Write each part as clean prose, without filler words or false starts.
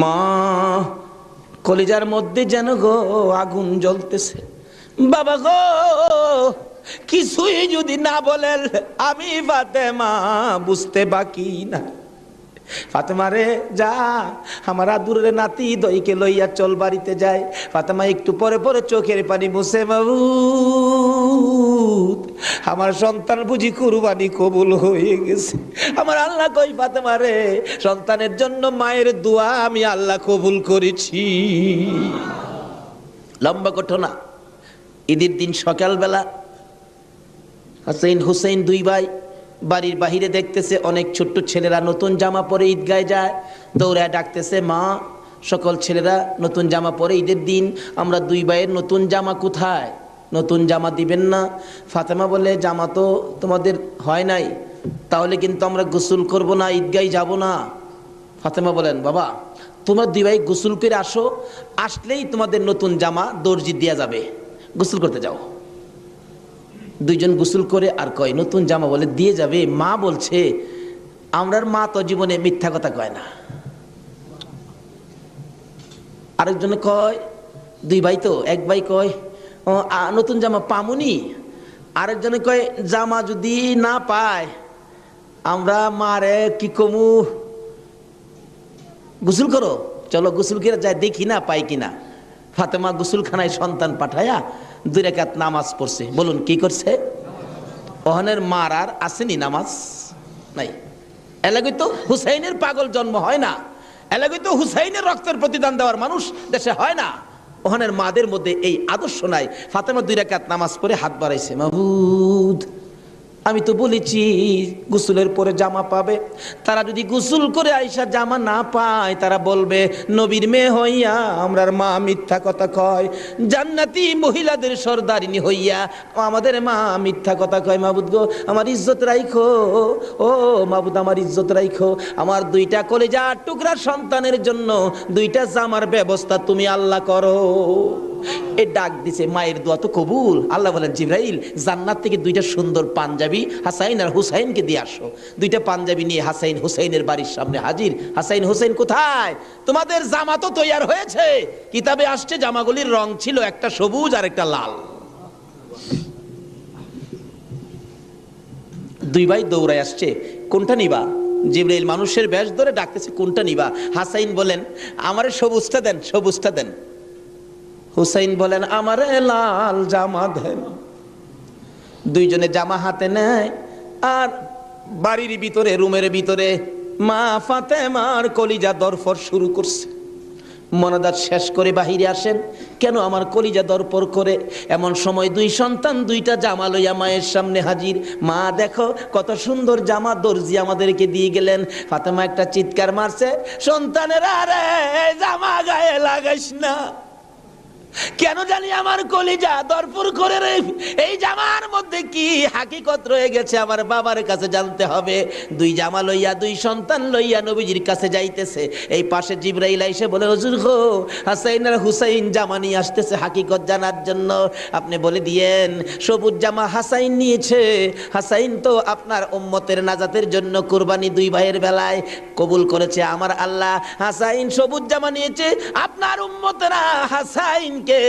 মা কলিজার মধ্যে যেন গো আগুন জ্বলতেছে। বাবা গো কিছুই যদি না বলেন আমি ফাতেমা বুঝতে বাকি না। ফাতেমা রে যা, আমার আদুরের নাতি দইকে লইয়া চল বাড়িতে যায়। ফাতেমা একটু পরে পরে চোখের পানি মুছে, মাবুদ আমার সন্তান বুঝি কুরবানি কবুল হয়ে গেছে। আমার আল্লাহ কই ফাতেমা রে, সন্তানের জন্য মায়ের দোয়া আমি আল্লাহ কবুল করেছি। লম্বা ঘটনা। ঈদের দিন সকালবেলা হাসাইন হুসাইন দুই ভাই বাড়ির বাহিরে দেখতেছে অনেক ছোট্ট ছেলেরা নতুন জামা পরে ঈদগায় যায়। দৌড়ায় ডাকতেছে, মা সকল ছেলেরা নতুন জামা পরে ঈদের দিন, আমরা দুই ভাইয়ের নতুন জামা কোথায়? নতুন জামা দিবেন না? ফাতেমা বলে, জামা তো তোমাদের হয় নাই, তাহলে কিন্তু আমরা গোসল করব না, ঈদগায় যাব না। ফাতেমা বলেন, বাবা তোমরা দুই ভাই গোসল করে আসো, আসলেই তোমাদের নতুন জামা দর্জি দেয়া যাবে, গোসল করতে যাও। দুইজন গোসল করে আর কয় নতুন জামা বলে দিয়ে যাবে। মা বলছে, আমরার মা তো জীবনে মিথ্যা কথা কয় না। আরেকজনে কয়, দুই ভাই তো, এক ভাই কয় নতুন জামা পামুনি, আরেকজনে কয় জামা যদি না পায় আমরা মারে কি কমু, গোসল করো, চলো গোসল করে যায় দেখি না পাই কিনা। ফাতেমা গোসলখানায় সন্তান পাঠায়া 2 রাকাত নামাজ পড়ছে। বলুন কি করছে? ওহনের মার আর আসেনি নামাজ নাই। এলাকায় তো হুসাইনের পাগল জন্ম হয় না, এলাকায় তো হুসাইনের রক্তের প্রতিদান দেওয়ার মানুষ দেশে হয় না। ওহনের মাদের মধ্যে এই আদর্শ নাই। ফাতেমা 2 রাকাত নামাজ পড়ে হাত বাড়াইছে, মাবুদ আমি তো বলেছি গোসলের পরে জামা পাবে, তারা যদি গোসল করে আইসা জামা না পায় তারা বলবে নবীর মেয়ে হইয়া আমরার মা মিথ্যা কথা কয়, জান্নাতি মহিলাদের সর্দারিনী হইয়া আমাদের মা মিথ্যা কথা কয়। মাবুদ গো আমার ইজ্জত রাইখো, ও মাবুদ আমার ইজ্জত রাইখো, আমার 2টা কলিজার টুকরা সন্তানের জন্য 2টা জামার ব্যবস্থা তুমি আল্লাহ করো। এ ডাক দিছে, মায়ের দোয়া তো কবুল। আল্লাহ বলেন, জিবরাইল জান্নাত থেকে 2টা সুন্দর পাঞ্জাবি হাসাইন আর হুসাইনকে দিয়ে আসো। 2টা পাঞ্জাবি নিয়ে হাসাইন হুসাইনের বাড়ির সামনে হাজির। হাসাইন হুসাইন কোথায়? তোমাদের জামা তো তৈয়ার হয়েছে। কিতাবে আসছে জামাগুলির রং ছিল একটা সবুজ আর একটা লাল। 2 ভাই দৌড়ায় আসছে, কোনটা নিবা? জিবরাইল মানুষের বেশ ধরে ডাকতেছে, কোনটা নিবা? হাসাইন বলেন, আমারে সবুজটা দেন, সবুজটা দেন। হুসাইন বলেন, আমারে লাল জামা দেন। 2 জনে জামা হাতে নেয় আর বাড়ির ভিতরে রুমের ভিতরে মা ফাতেমার কলিজা দরফর শুরু করছে। মনাদাত শেষ করে বাহিরে আসেন, কেন আমার কলিজা দরপর করে? এমন সময় 2 সন্তান 2টা জামা লইয়া মায়ের সামনে হাজির। মা দেখো কত সুন্দর জামা দর্জি আমাদেরকে দিয়ে গেলেন। ফাতেমা একটা চিৎকার মারছে, সন্তানেরা রে জামা গায়ে লাগাইস না, কেন জানি আমার কলিজা দরপুর করে রে, এই জামার মধ্যে কি হাকিকত রয়ে গেছে আমার বাবার কাছে জানতে হবে। 2 জামা লইয়া 2 সন্তান লইয়া নবীজির কাছে যাইতেছে। এই পাশে জিবরাইল আইসে বলে, হুজুর গো হাসাইন আর হুসাইন জামা নিয়ে আসতেছে হাকিকত জানার জন্য, আপনি বলে দিয়েন সবুজ জামা হাসাইন নিয়েছে। হাসাইন তো আপনার উম্মতের নাজাতের জন্য কুরবানি 2 ভাইয়ের বেলায় কবুল করেছে আমার আল্লাহ। হাসাইন সবুজ জামা নিয়েছে, আপনার উম্মতেরা হাসাইন কে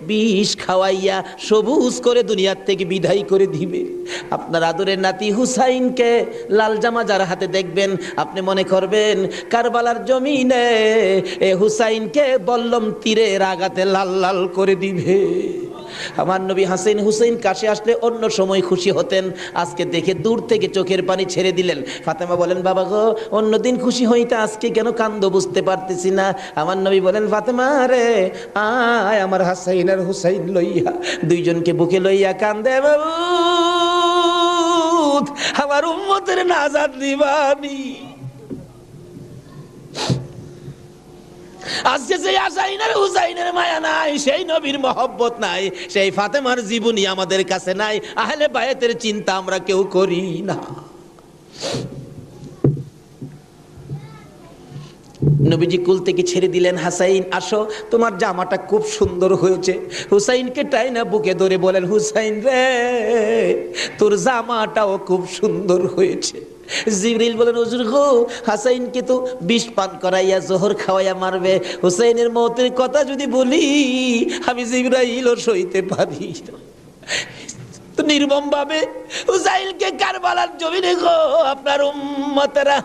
বিষ খাওয়াইয়া সবুজ করে দুনিয়ার থেকে বিদায় করে দিবে। আপনার আদরের নাতি হুসাইনকে লাল জামা যার হাতে দেখবেন আপনি মনে করবেন কারবালার জমিনে এ হুসাইনকে বল্লম তীরের আঘাতে লাল লাল করে দিবে। আমার নবী হাসাইন হুসাইন কাছে আসলে অন্য সময় খুশি হতেন, আজকে দেখে দূর থেকে চোখের পানি ছেড়ে দিলেন। ফাতেমা বলেন, বাবা গো অন্যদিন খুশি হইতে আজকে কেন কান্দ বুঝতে পারতেছি না। আমার নবী বলেন, ফাতেমা রে আয় আমার হাসাইন আর হুসাইন লইয়া। 2 জনকে বুকে লইয়া কান্দে, বাবু আমার উম্মতের নাজাত দিবানি। আজকে যে হাসাইনের হুসাইনের মায়া নাই, সেই নবীর মহব্বত নাই, সেই ফাতেমার জীবনী আমাদের কাছে নাই, আহলে বায়াতের চিন্তা আমরা কেউ করি না। নবীজি কুল থেকে ছেড়ে দিলেন, হাসাইন আসো তোমার জামাটা খুব সুন্দর হয়েছে। হুসাইনকে টাইনা বুকে ধরে বলেন, হুসাইন রে তোর জামাটাও খুব সুন্দর হয়েছে। জিবরিল বলেন হুজুর গো, হাসাইনকে তো বিষ পান করাইয়া জোহর খাওয়াইয়া মারবে, হুসাইনের মৌতের কথা যদি বলি আমি জিবরাইলও সইতে পারি না। তো নির্মম ভাবে হুসাইনকে কারবালার জমিনে গো আপনার উম্মতেরা,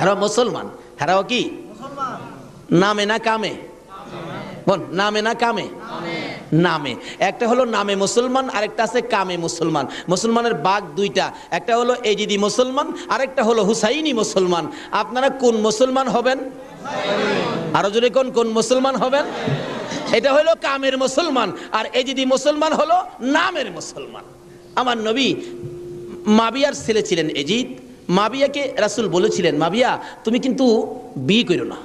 হারাও মুসলমান, হারাও কি নামে না কামে? বল নামে না কামে? নামে। একটা হলো নামে মুসলমান, আরেকটা আছে কামে মুসলমান। মুসলমানের ভাগ দুইটা, একটা হলো এজিদি মুসলমান, আরেকটা হলো হুসাইনি মুসলমান। আপনারা কোন মুসলমান হবেন? আরো জোরে কোন কোন মুসলমান হবেন? এটা হলো কামের মুসলমান, আর এজিদি মুসলমান হলো নামের মুসলমান। আমার নবী মাবিয়ার ছেলে ছিলেন এজিদ। মাবিয়াকে রাসূল বলেছিলেন, মাবিয়া তুমি কিন্তু বিয়ে করো না।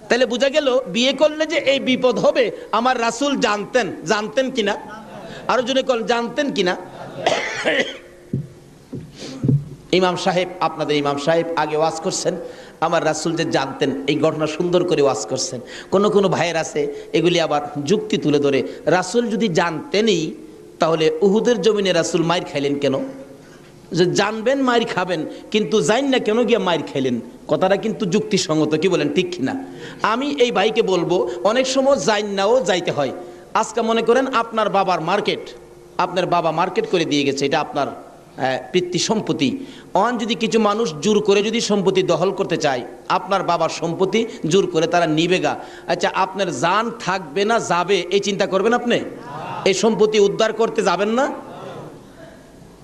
তাহলে বোঝা গেল বিয়ে করলে যে এই বিপদ হবে আমার রাসূল জানতেন। জানতেন কিনা? আরো জনে কোন জানতেন কিনা? ইমাম সাহেব, আপনাদের ইমাম সাহেব আগে ওয়াজ করছেন, আমার রাসূল যে জানতেন এই ঘটনা সুন্দর করে ওয়াজ করছেন। কোন কোন ভাইয়ের আছে এগুলি আবার যুক্তি তুলে ধরে, রাসূল যদি জানতেনই তাহলে উহুদের জমিনে রাসূল মাইর খাইলেন কেন? যে জানবেন মাইর খাবেন কিন্তু জান না কেন গিয়ে মাইর খাইলেন, কথাটা কিন্তু যুক্তিসঙ্গত, কি বলেন ঠিক কিনা? আমি এই ভাইকে বলবো অনেক সময় জান নাও যাইতে হয়। আজকে মনে করেন আপনার বাবার মার্কেট, আপনার বাবা মার্কেট করে দিয়ে গেছে, এটা আপনার পিতৃ সম্পত্তি। অন যদি কিছু মানুষ জোর করে যদি সম্পত্তি দখল করতে চায়, আপনার বাবার সম্পত্তি জোর করে তারা নিবে গা, আচ্ছা আপনার জান থাকবে না যাবে এই চিন্তা করবেন আপনি? এই সম্পত্তি উদ্ধার করতে যাবেন না?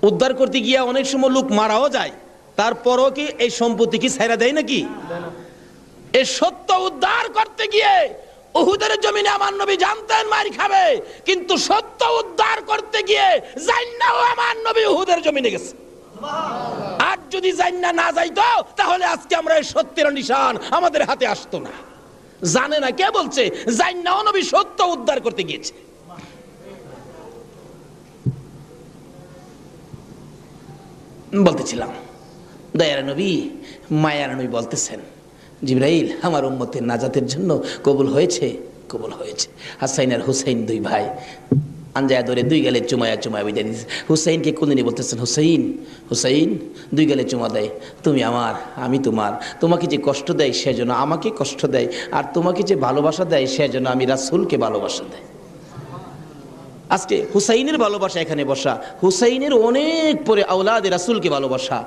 উদ্ধার করতে গিয়ে অনেক সময় লোক মারাও যায়, তারপরও কি এই সম্পত্তি কি ছাইরা দেয় নাকি? এই সত্য উদ্ধার করতে গিয়ে উহুদের জমিনে আমার নবী জানতেন মার খাবে, কিন্তু সত্য উদ্ধার করতে গিয়ে জান্নাও আমার নবী উহুদের জমিনে গেছে। আর যদি জান্না না যাইতো তাহলে আজকে আমরা এই সত্যের নিশান আমাদের হাতে আসতো না। জানে না কে বলছে? জান্নাও নবী সত্য উদ্ধার করতে গিয়েছে। বলতেছিলাম দয়ার নবী, মায়ার নবী বলতেছেন, জিবরাইল আমার উম্মতের নাজাতের জন্য কবুল হয়েছে, কবুল হয়েছে। হাসাইন আর হুসাইন দুই ভাই আঞ্জায়া ধরে দুই গালে চুমায়া চুমায়া বিদায় দিয়েছে। হুসাইনকে কোনদিনই বলতেছেন, হুসাইন হুসাইন, দুই গালে চুমা দেয়, তুমি আমার আমি তোমার। তোমাকে যে কষ্ট দেয় সেজন্য আমাকে কষ্ট দেয়, আর তোমাকে যে ভালোবাসা দেয় সেজন্য আমি রাসূলকে ভালোবাসা দেয়। আজকে হুসাইনের ভালোবাসা এখানে বসা, হুসাইনের অনেক পরে আওলাদে রাসূলকে ভালোবাসা।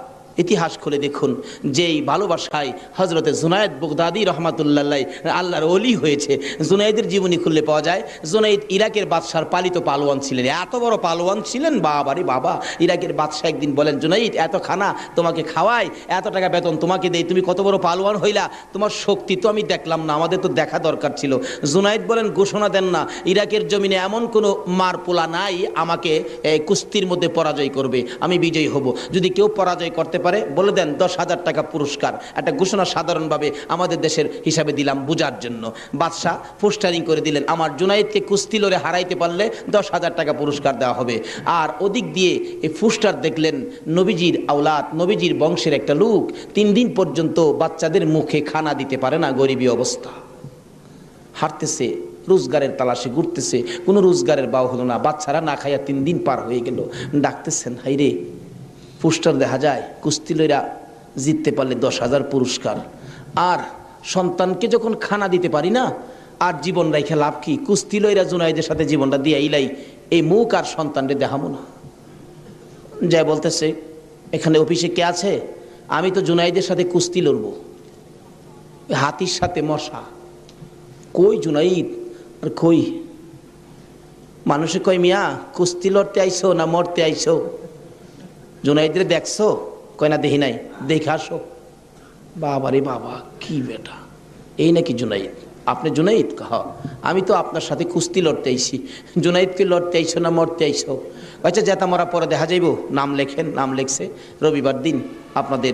ইতিহাস খুলে দেখুন, যেই ভালোবাসায় হযরতে জুনায়েদ বাগদাদী রহমাতুল্লাহ আল্লাহর ওলি হয়েছে। জুনায়েদের জীবনী খুললে পাওয়া যায়, জুনায়েদ ইরাকের বাদশার পালিত পালোয়ান ছিলেন। এত বড় পালোয়ান ছিলেন, বাবারে বাবা। ইরাকের বাদশাহ একদিন বলেন, জুনায়েদ এত খানা তোমাকে খাওয়াই, এত টাকা বেতন তোমাকে দেই, তুমি কত বড় পালোয়ান হইলা, তোমার শক্তি তো আমি দেখলাম না, আমাদের তো দেখা দরকার ছিল। জুনায়েদ বলেন, ঘোষণা দেন না, ইরাকের জমিনে এমন কোনো মারপোলা নাই আমাকে কুস্তির মধ্যে পরাজয় করবে, আমি বিজয়ী হব। যদি কেউ পরাজয় করতে পারে বলে দেন 10,000 টাকা পুরস্কার। একটা ঘোষণা সাধারণভাবে আমাদের দেশের হিসাবে দিলাম বুঝার জন্য। বাদশাহ পোস্টারিং করে দিলেন, আমার জুনায়েদকে কুস্তি লড়ে হারাইতে পারলে 10,000 টাকা পুরস্কার দেওয়া হবে। আর ওদিক দিয়ে এই পোস্টার দেখলেন নবীজির আওলাদ, নবীজির বংশের একটা লোক 3 দিন পর্যন্ত বাচ্চাদের মুখে খানা দিতে পারে না, গরিবী অবস্থা, হাঁটতেছে, রোজগারের তালাশে ঘুরতেছে, কোনো রোজগারের বাও হলো না, বাচ্চারা না খাইয়া 3 দিন পার হয়ে গেল। ডাকতেছেন, হাইরে পোস্টার দেখা যায় কুস্তি লইরা জিততে পারলে 10,000 পুরস্কার, আর সন্তানকে যখন খানা দিতে পারি না আর জীবন রাইখে লাভ কি? কুস্তি লইরা জুনায়েদের সাথে জীবনটা দিয়ে ইলাই, এই মুখ আর সন্তানকে দেখাবো না। যাই বলতেছে, এখানে অফিসে কে আছে? আমি তো জুনায়েদের সাথে কুস্তি লড়বো, হাতির সাথে মশা। কই জুনায়েদ? আর কই? মানুষে কয়, মিয়া কুস্তি লড়তে আইসো না মরতে আইসো? জুনায়েদরে দেখছো? কয় না দেখি নাই। দেখে আসো। বাবারে বাবা, কি বেটা, এই নাকি জুনায়েদ? আপনি জুনায়েদ? হ্যাঁ, আমি তো আপনার সাথে কুস্তি লড়তে আইছি। জুনায়েদকে লড়তে আইসো না মরতে আইসো? আচ্ছা যেতা মরা পরে দেখা যাইব, নাম লেখেন। নাম লেখছে। রবিবার দিন আপনাদের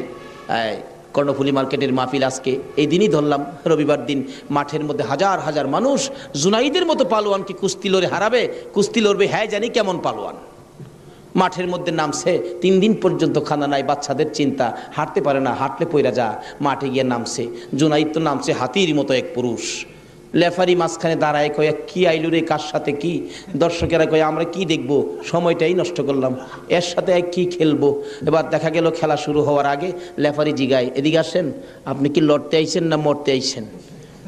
কর্ণফুলী মার্কেটের মাহফিল, আজকে এই দিনই ধরলাম রবিবার দিন, মাঠের মধ্যে হাজার হাজার মানুষ। জুনায়েদের মতো পালোয়ানকে কুস্তি লড়ে হারাবে? কুস্তি লড়বে, হ্যাঁ জানি কেমন পালোয়ান। মাঠের মধ্যে নামছে, 3 দিন পর্যন্ত খানা নাই, বাচ্চাদের চিন্তা, হাঁটতে পারে না, হাঁটলে পইরা যা। মাঠে গিয়ে নামছে, জুনায়েদ তো নামছে হাতির মতো এক পুরুষ। লেফারি মাঝখানে দাঁড়ায়, কয় কি আইলু রে, কার সাথে কি? দর্শকেরা কয় আমরা কি দেখবো, সময়টাই নষ্ট করলাম, এর সাথে কি খেলবো। এবার দেখা গেল খেলা শুরু হওয়ার আগে লেফারি জিগায়, এদিকে আসেন, আপনি কি লড়তে আইছেন না মরতে আইছেন?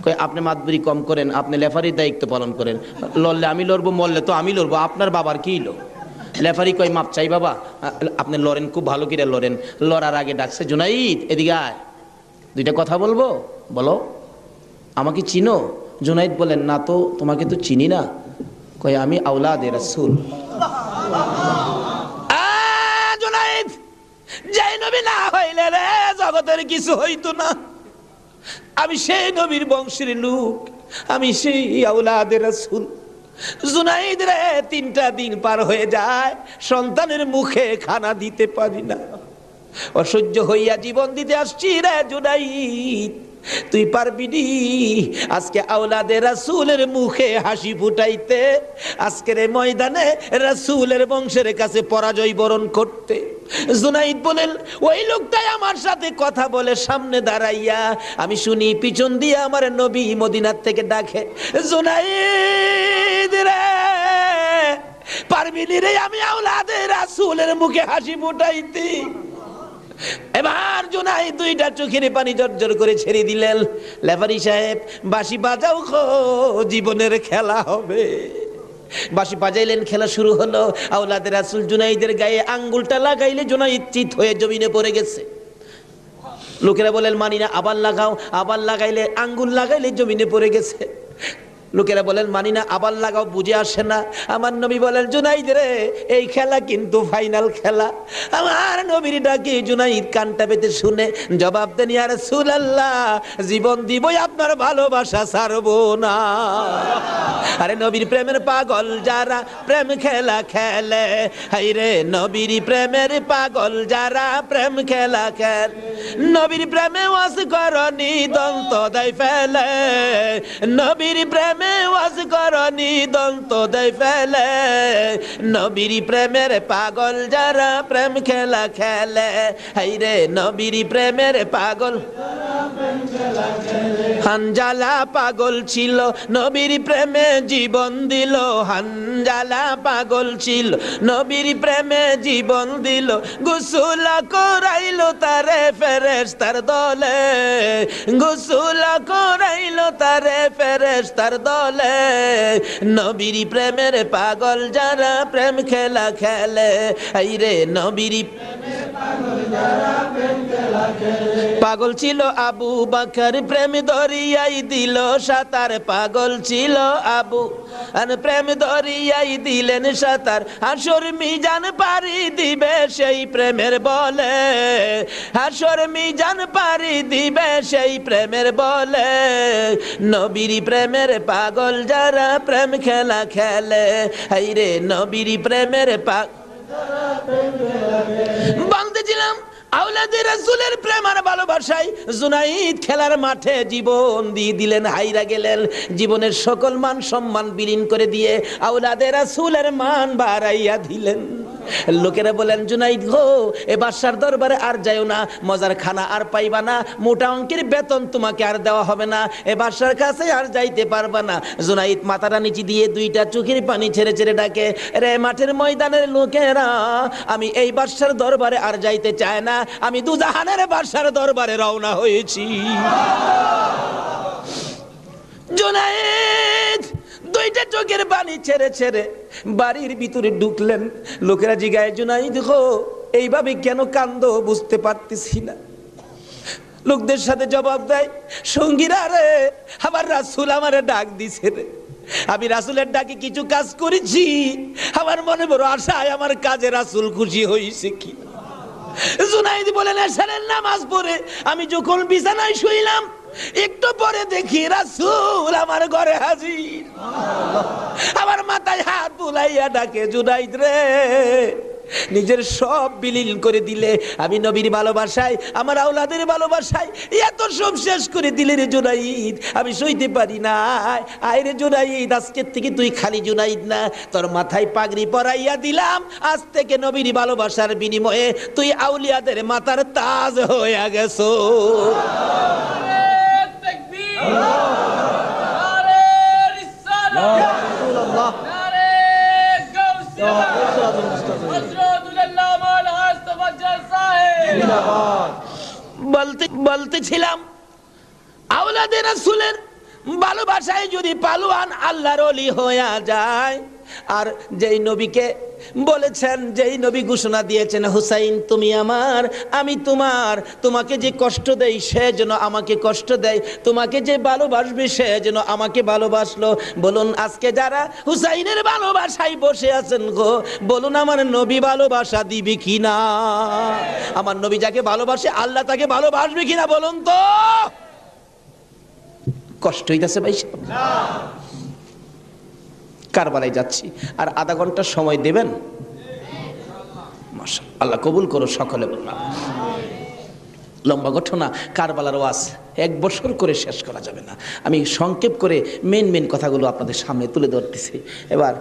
কয় আপনি মাতবুরি কম করেন, আপনি লেফারির দায়িত্ব পালন করেন, লড়লে আমি লড়বো, মরলে তো আমি লড়বো, আপনার বাবার কি লো? লেফারি কয় মাপ চাই বাবা, আপনি লড়েন, খুব ভালো করে লড়েন। লড়ার আগে ডাকছে, জুনাইদ এদিকে আয়, দুইটা কথা বলবো, বলো। আমাকে চিনো? জুনাইদ বলেন, না তো, তোমাকে তো চিনি না। কয় আমি আওলাদে রাসূল। জুনাইদ, যে নবী না হইলে রে জগতের কিছু হইতো না, আমি সেই নবীর বংশের লোক, আমি সেই আওলাদে রাসূল। জুনাইদ রে, 3টা দিন পার হয়ে যায়, সন্তানের মুখে খানা দিতে পারি না, অসহ্য হইয়া জীবন দিতে আসছি রে জুনাইদ, তুই পারবি নি আজকে আওলাদে রাসূলের মুখে হাসি ফুটাইতে, আজকের এই ময়দানে রাসূলের বংশের কাছে পরাজয় বরণ করতে? জুনাইদ বলেন, ওই লোকটাই আমার সাথে কথা বলে সামনে দাঁড়াইয়া, আমি শুনি পিছন দিয়ে আমার নবী মদিনার থেকে ডাকে, জুনাইদ রে, পারবি নি রে আমি আওলাদে রাসূলের মুখে হাসি ফুটাইতে? এবার জুনাইদ 2টা চোখের পানি জর্জর করে ছেড়ে দিলেন। লেফারি সাহেব, বাঁশি বাজাও খো, জীবনের খেলা হবে। বাঁশি বাজাইলেন, খেলা শুরু হলো। আওলাদে রাসূল জুনাইদের গায়ে আঙ্গুলটা লাগাইলে জুনাইদ চিত হয়ে জমিনে পড়ে গেছে। লোকেরা বলেন মানি না, আবার লাগাও, আবার লাগাইলে, আঙ্গুল লাগাইলে জমিনে পড়ে গেছে। লোকেরা বলেন মানি না, আবার লাগাও, বুঝে আসে না। আমার নবী বলেন, জুনাইদ রে, এই খেলা কিন্তু ফাইনাল খেলা। আমার নবীর ডাকে জুনাইদ কানটা পেতে শুনে জবাব দেন, ইয়া রাসূলুল্লাহ, জীবন দিবই, আপনার ভালোবাসা ছাড়বো না। আরে নবীর প্রেমের পাগল যারা প্রেম খেলা খেলে, হাই রে নবীর প্রেমের পাগল যারা প্রেম খেলা খেলে, নবীর প্রেমে ওয়াজ করনি দন্ত দেয় ফেলে, নবীর প্রেমে ওয়াজ করনি দন্ত দেয় ফেলে, নবীর প্রেমের পাগল যারা প্রেম খেলা খেলে, হাই রে নবীর প্রেমের পাগল। হানজালা পাগল ছিল, নবীর প্রেমে জীবন দিল, হানজালা পাগল ছিল, নবীর প্রেমে জীবন দিল, গোসল করাইলো তারে ফেরেশতার দলে, গোসল করাইলো তারে ফেরেশতার দলে, নবীর প্রেমের পাগল যারা প্রেম খেলা খেলে, এই রে নবীর পাগল ছিল আবু বকর, প্রেম দরিয়াই দিল সাঁতার, পাগল ছিল আবু আর প্রেম দরিয়াই দিলেন সাঁতার, হাসর মিজান পারি দিবে সেই প্রেমের বলে, হাসর মিজান পারি দিবে সেই প্রেমের বলে, নবীর প্রেমের পাগল যারা প্রেম খেলা খেলে, এই রে নবীর প্রেমের বাঁধতেছিলাম আওলাদে রাসূলের প্রেম আর ভালোবাসায় জুনাইদ খেলার মাঠে জীবন দিয়ে দিলেন, হাইরা গেলেন, জীবনের সকল মান সম্মান বিলীন করে দিয়ে আওলাদে রাসূলের মান বাড়াইয়া দিলেন। লোকেরা বলেন, জুনাইদ গো, এ বাদশার দরবারে আর যাইও না, মজার খানা আর পাইবা না, মোটা অঙ্কের বেতন তোমাকে আর দেওয়া হবে না, এ বাদশার কাছে আর যাইতে পারবা না। জুনাইদ মাথাটা নিচে দিয়ে 2টা চোখের পানি ছেড়ে ছেড়ে ডাকে, রে মাঠের ময়দানের লোকেরা, আমি এই বাদশার দরবারে আর যাইতে চাই না, আমি দুজাহানের বাদশার দরবারে রওনা হয়েছি। জুনাইদ 2টা চোখের পানি ছেড়ে ছেড়ে বাড়ির ভিতরে ঢুকলেন। লোকেরা জিগায়, জুনাইদ গো, এইভাবে কেন কান্দো বুঝতে পারতেছি না। লোকদের সাথে জবাব দেয়, সঙ্গীরা রে, আমার রাসূল আমারে ডাক দিছে রে, আমি রাসূলের ডাকে কিছু কাজ করেছি, আমার মনে বড় আশায় আমার কাজে রাসূল খুশি হয়েছে কি। জুনাইদ বলেন, এশারের নামাজ পড়ে আমি যখন বিছানায় শুইলাম, একটু পরে দেখি রাসূল আমার ঘরে হাজির, আমার মাথায় হাত বুলাইয়া ডাকে, জুনাইদ রে, নিজের সব বিলীন করে দিলে, আমি নবীর ভালোবাসায়, আমার আওলাদের ভালোবাসায় এত সব শেষ করে দিলে রে জুনাইদ, আমি সইতে পারি না। আয় রে জুনাইদ, আজকের থেকে তুই খালি জুনাইদ না, তোর মাথায় পাগড়ি পরাইয়া দিলাম, আজ থেকে নবীর ভালোবাসার বিনিময়ে তুই আউলিয়াদের মাথার তাজ হয়ে গেছো। বলতেছিলাম আওলাদে রাসূলের ভালোবাসায় যদি পালোয়ান আল্লাহর ওলি হয়ে যায়, আর যেই নবীকে বলেছেন, যেই নবী ঘোষণা দিয়েছেন হুসাইন তুমি আমার আমি তোমার, তোমাকে যে কষ্ট দেয় সে যেন আমাকে কষ্ট দেয়, তোমাকে যে ভালোবাসবে সে যেন আমাকে ভালোবাসলো। বলুন আজকে যারা হুসাইনের ভালোবাসায় বসে আছেন গো, বলুন আমার নবী ভালোবাসা দিবে কিনা? আমার নবী যাকে ভালোবাসে আল্লাহ তাকে ভালোবাসবে কিনা বলুন তো? কষ্ট হইতেছে ভাই? কারবালায় যাচ্ছি, আর আধা ঘন্টা সময় দেবেন? মাশাআল্লাহ, আল্লাহ কবুল করো সকলে বললাম। লম্বা ঘটনা, কারবালার ওয়াজ 1 বছর করে শেষ করা যাবে না। আমি সংক্ষেপ করে মেন কথাগুলো আপনাদের সামনে তুলে ধরতেছি। এবার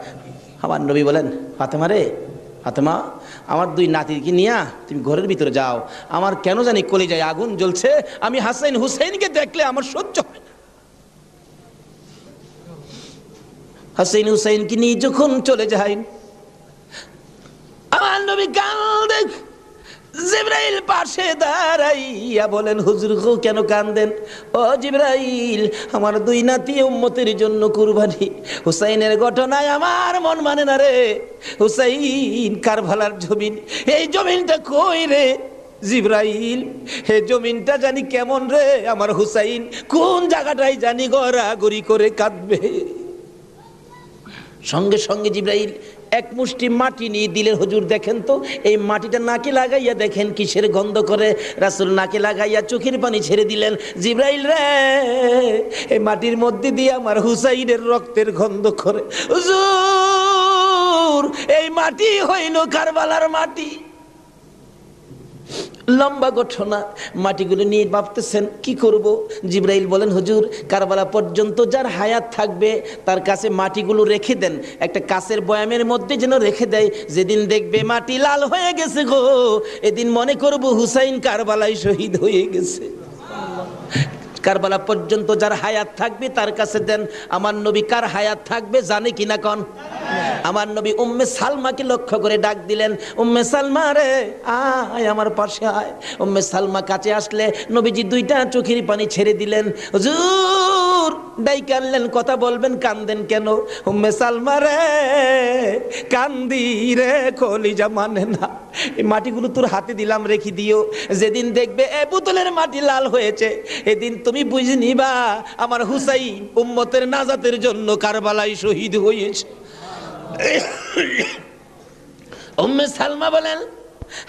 আমার নবী বলেন, ফাতেমা রে ফাতেমা, আমার 2 নাতিকে নিয়ে তুমি ঘরের ভিতরে যাও, আমার কেন জানি কলিজায় আগুন জ্বলছে, আমি হাসাইন হুসাইনকে দেখলে আমার সহ্য হয় না। হাসাইন হুসাইনকে নিয়ে যখন চলে যায়, আমার নবী কান্দে। জিবরাইল পাশে দাঁড়াইয়া বলেন, হুজুর গো কেন কান্দেন? ও জিবরাইল, আমার 2 নাতি উম্মতের জন্য কুরবানি, হুসাইনের ঘটনায় আমার মন মানে না রে। হুসাইন কারবালার জমিন, এই জমিনটা কই রে জিবরাইল? হে জমিনটা জানি কেমন রে, আমার হুসাইন কোন জায়গাটাই জানি গড়াগড়ি করে কাঁদবে। সঙ্গে সঙ্গে জিবরাইল 1 মুষ্টি মাটি নিয়ে দিলেন, হুজুর দেখেন তো এই মাটিটা নাকে লাগাইয়া দেখেন কিসের গন্ধ করে। রাসূল নাকে লাগাইয়া চোখের পানি ছেড়ে দিলেন, জিবরাইল রে এই মাটির মধ্যে দিয়ে আমার হুসাইনের রক্তের গন্ধ করে। হুজুর এই মাটি হইল কারবালার মাটি। লম্বা ঘটনা, মাটিগুলো নিয়ে ভাবতেছেন কি করব। জিবরাইল বলেন, হুজুর কারবালা পর্যন্ত যার হায়াত থাকবে তার কাছে মাটিগুলো রেখে দেন, একটা কাচের বয়ামের মধ্যে যেন রেখে দেয়। যেদিন দেখবে মাটি লাল হয়ে গেছে গো, এদিন মনে করব হুসাইন কারবালায় শহীদ হয়ে গেছে। কারবালা পর্যন্ত যার হায়াত থাকবে তার কাছে দেন। আমার নবী কার হায়াত থাকবে জানে কিনা কোন? আমার নবী উম্মে সালমাকে লক্ষ্য করে ডাক দিলেন, উম্মে সালমা রে আয় আমার পাশে আয়। উম্মে সালমা কাছে আসলে নবীজি 2টা চোখের পানি ছেড়ে দিলেন। হুজুর ডাইকা আনলেন, কথা বলবেন, কান্দেন কেন? উম্মে সালমা রে কান্দি রে, কলিজা মানে না, এই মাটিগুলো তোর হাতে দিলাম রেখে দিও, যেদিন দেখবে এ বোতলের মাটি লাল হয়েছে এদিন তুমি বুঝে নিবা আমার হুসাইন উম্মতের নাজাতের জন্য কারবালায় শহীদ হয়েছে। উম্মে সালমা বলেন,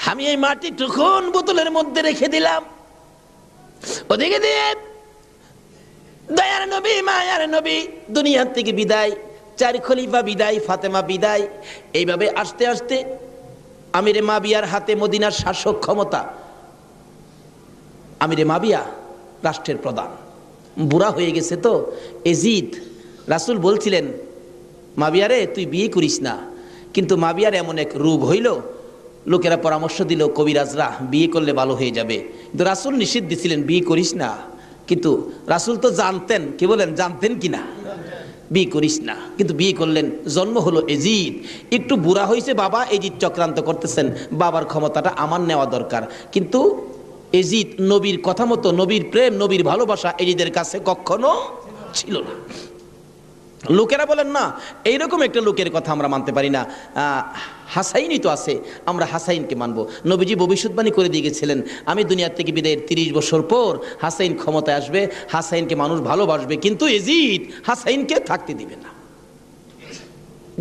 আমি এই মাটি তখন বোতলের মধ্যে রেখে দিলাম, ওদিকে দিয়ে দয়ার নবী মায়ার নবী দুনিয়ার থেকে বিদায়, 4 খলিফা বিদায়, ফাতেমা বিদায়। এইভাবে আস্তে আস্তে আমিরে মাবিয়ার হাতে মদিনার শাসক ক্ষমতা। আমিরে মাবিয়া রাষ্ট্রের প্রধান, বুড়া হয়ে গেছে তো এজিদ। রাসূল বলছিলেন, মাবিয়ারে তুই বিয়ে করিস না, কিন্তু মাবিয়ার এমন এক রোগ হইল, লোকেরা পরামর্শ দিল কবিরাজরা বিয়ে করলে ভালো হয়ে যাবে, কিন্তু রাসূল নিষেধ দিছিলেন বিয়ে করিস না। কিন্তু রাসূল তো জানতেন, কি বলেন জানতেন কিনা, বিয়ে করিস না, কিন্তু বিয়ে করলেন। জন্ম হলো এজিদ। একটু বুড়া হয়েছে বাবা, এজিদ চক্রান্ত করতেছেন বাবার ক্ষমতাটা আমার নেওয়া দরকার। কিন্তু এজিদ নবীর কথা মতো, নবীর প্রেম নবীর ভালোবাসা এজিদের কাছে কখনো ছিল না। লোকেরা বলেন না এইরকম একটা লোকের কথা আমরা মানতে পারি না, হাসাইনই তো আছে, আমরা হাসাইনকে মানবো। নবীজি ভবিষ্যৎবাণী করে দিয়ে গেছিলেন, আমি দুনিয়ার থেকে বিদায়ের 30 বছর পর হাসাইন ক্ষমতায় আসবে, হাসাইনকে মানুষ ভালোবাসবে, কিন্তু এজিদ হাসাইনকে থাকতে দিবে না।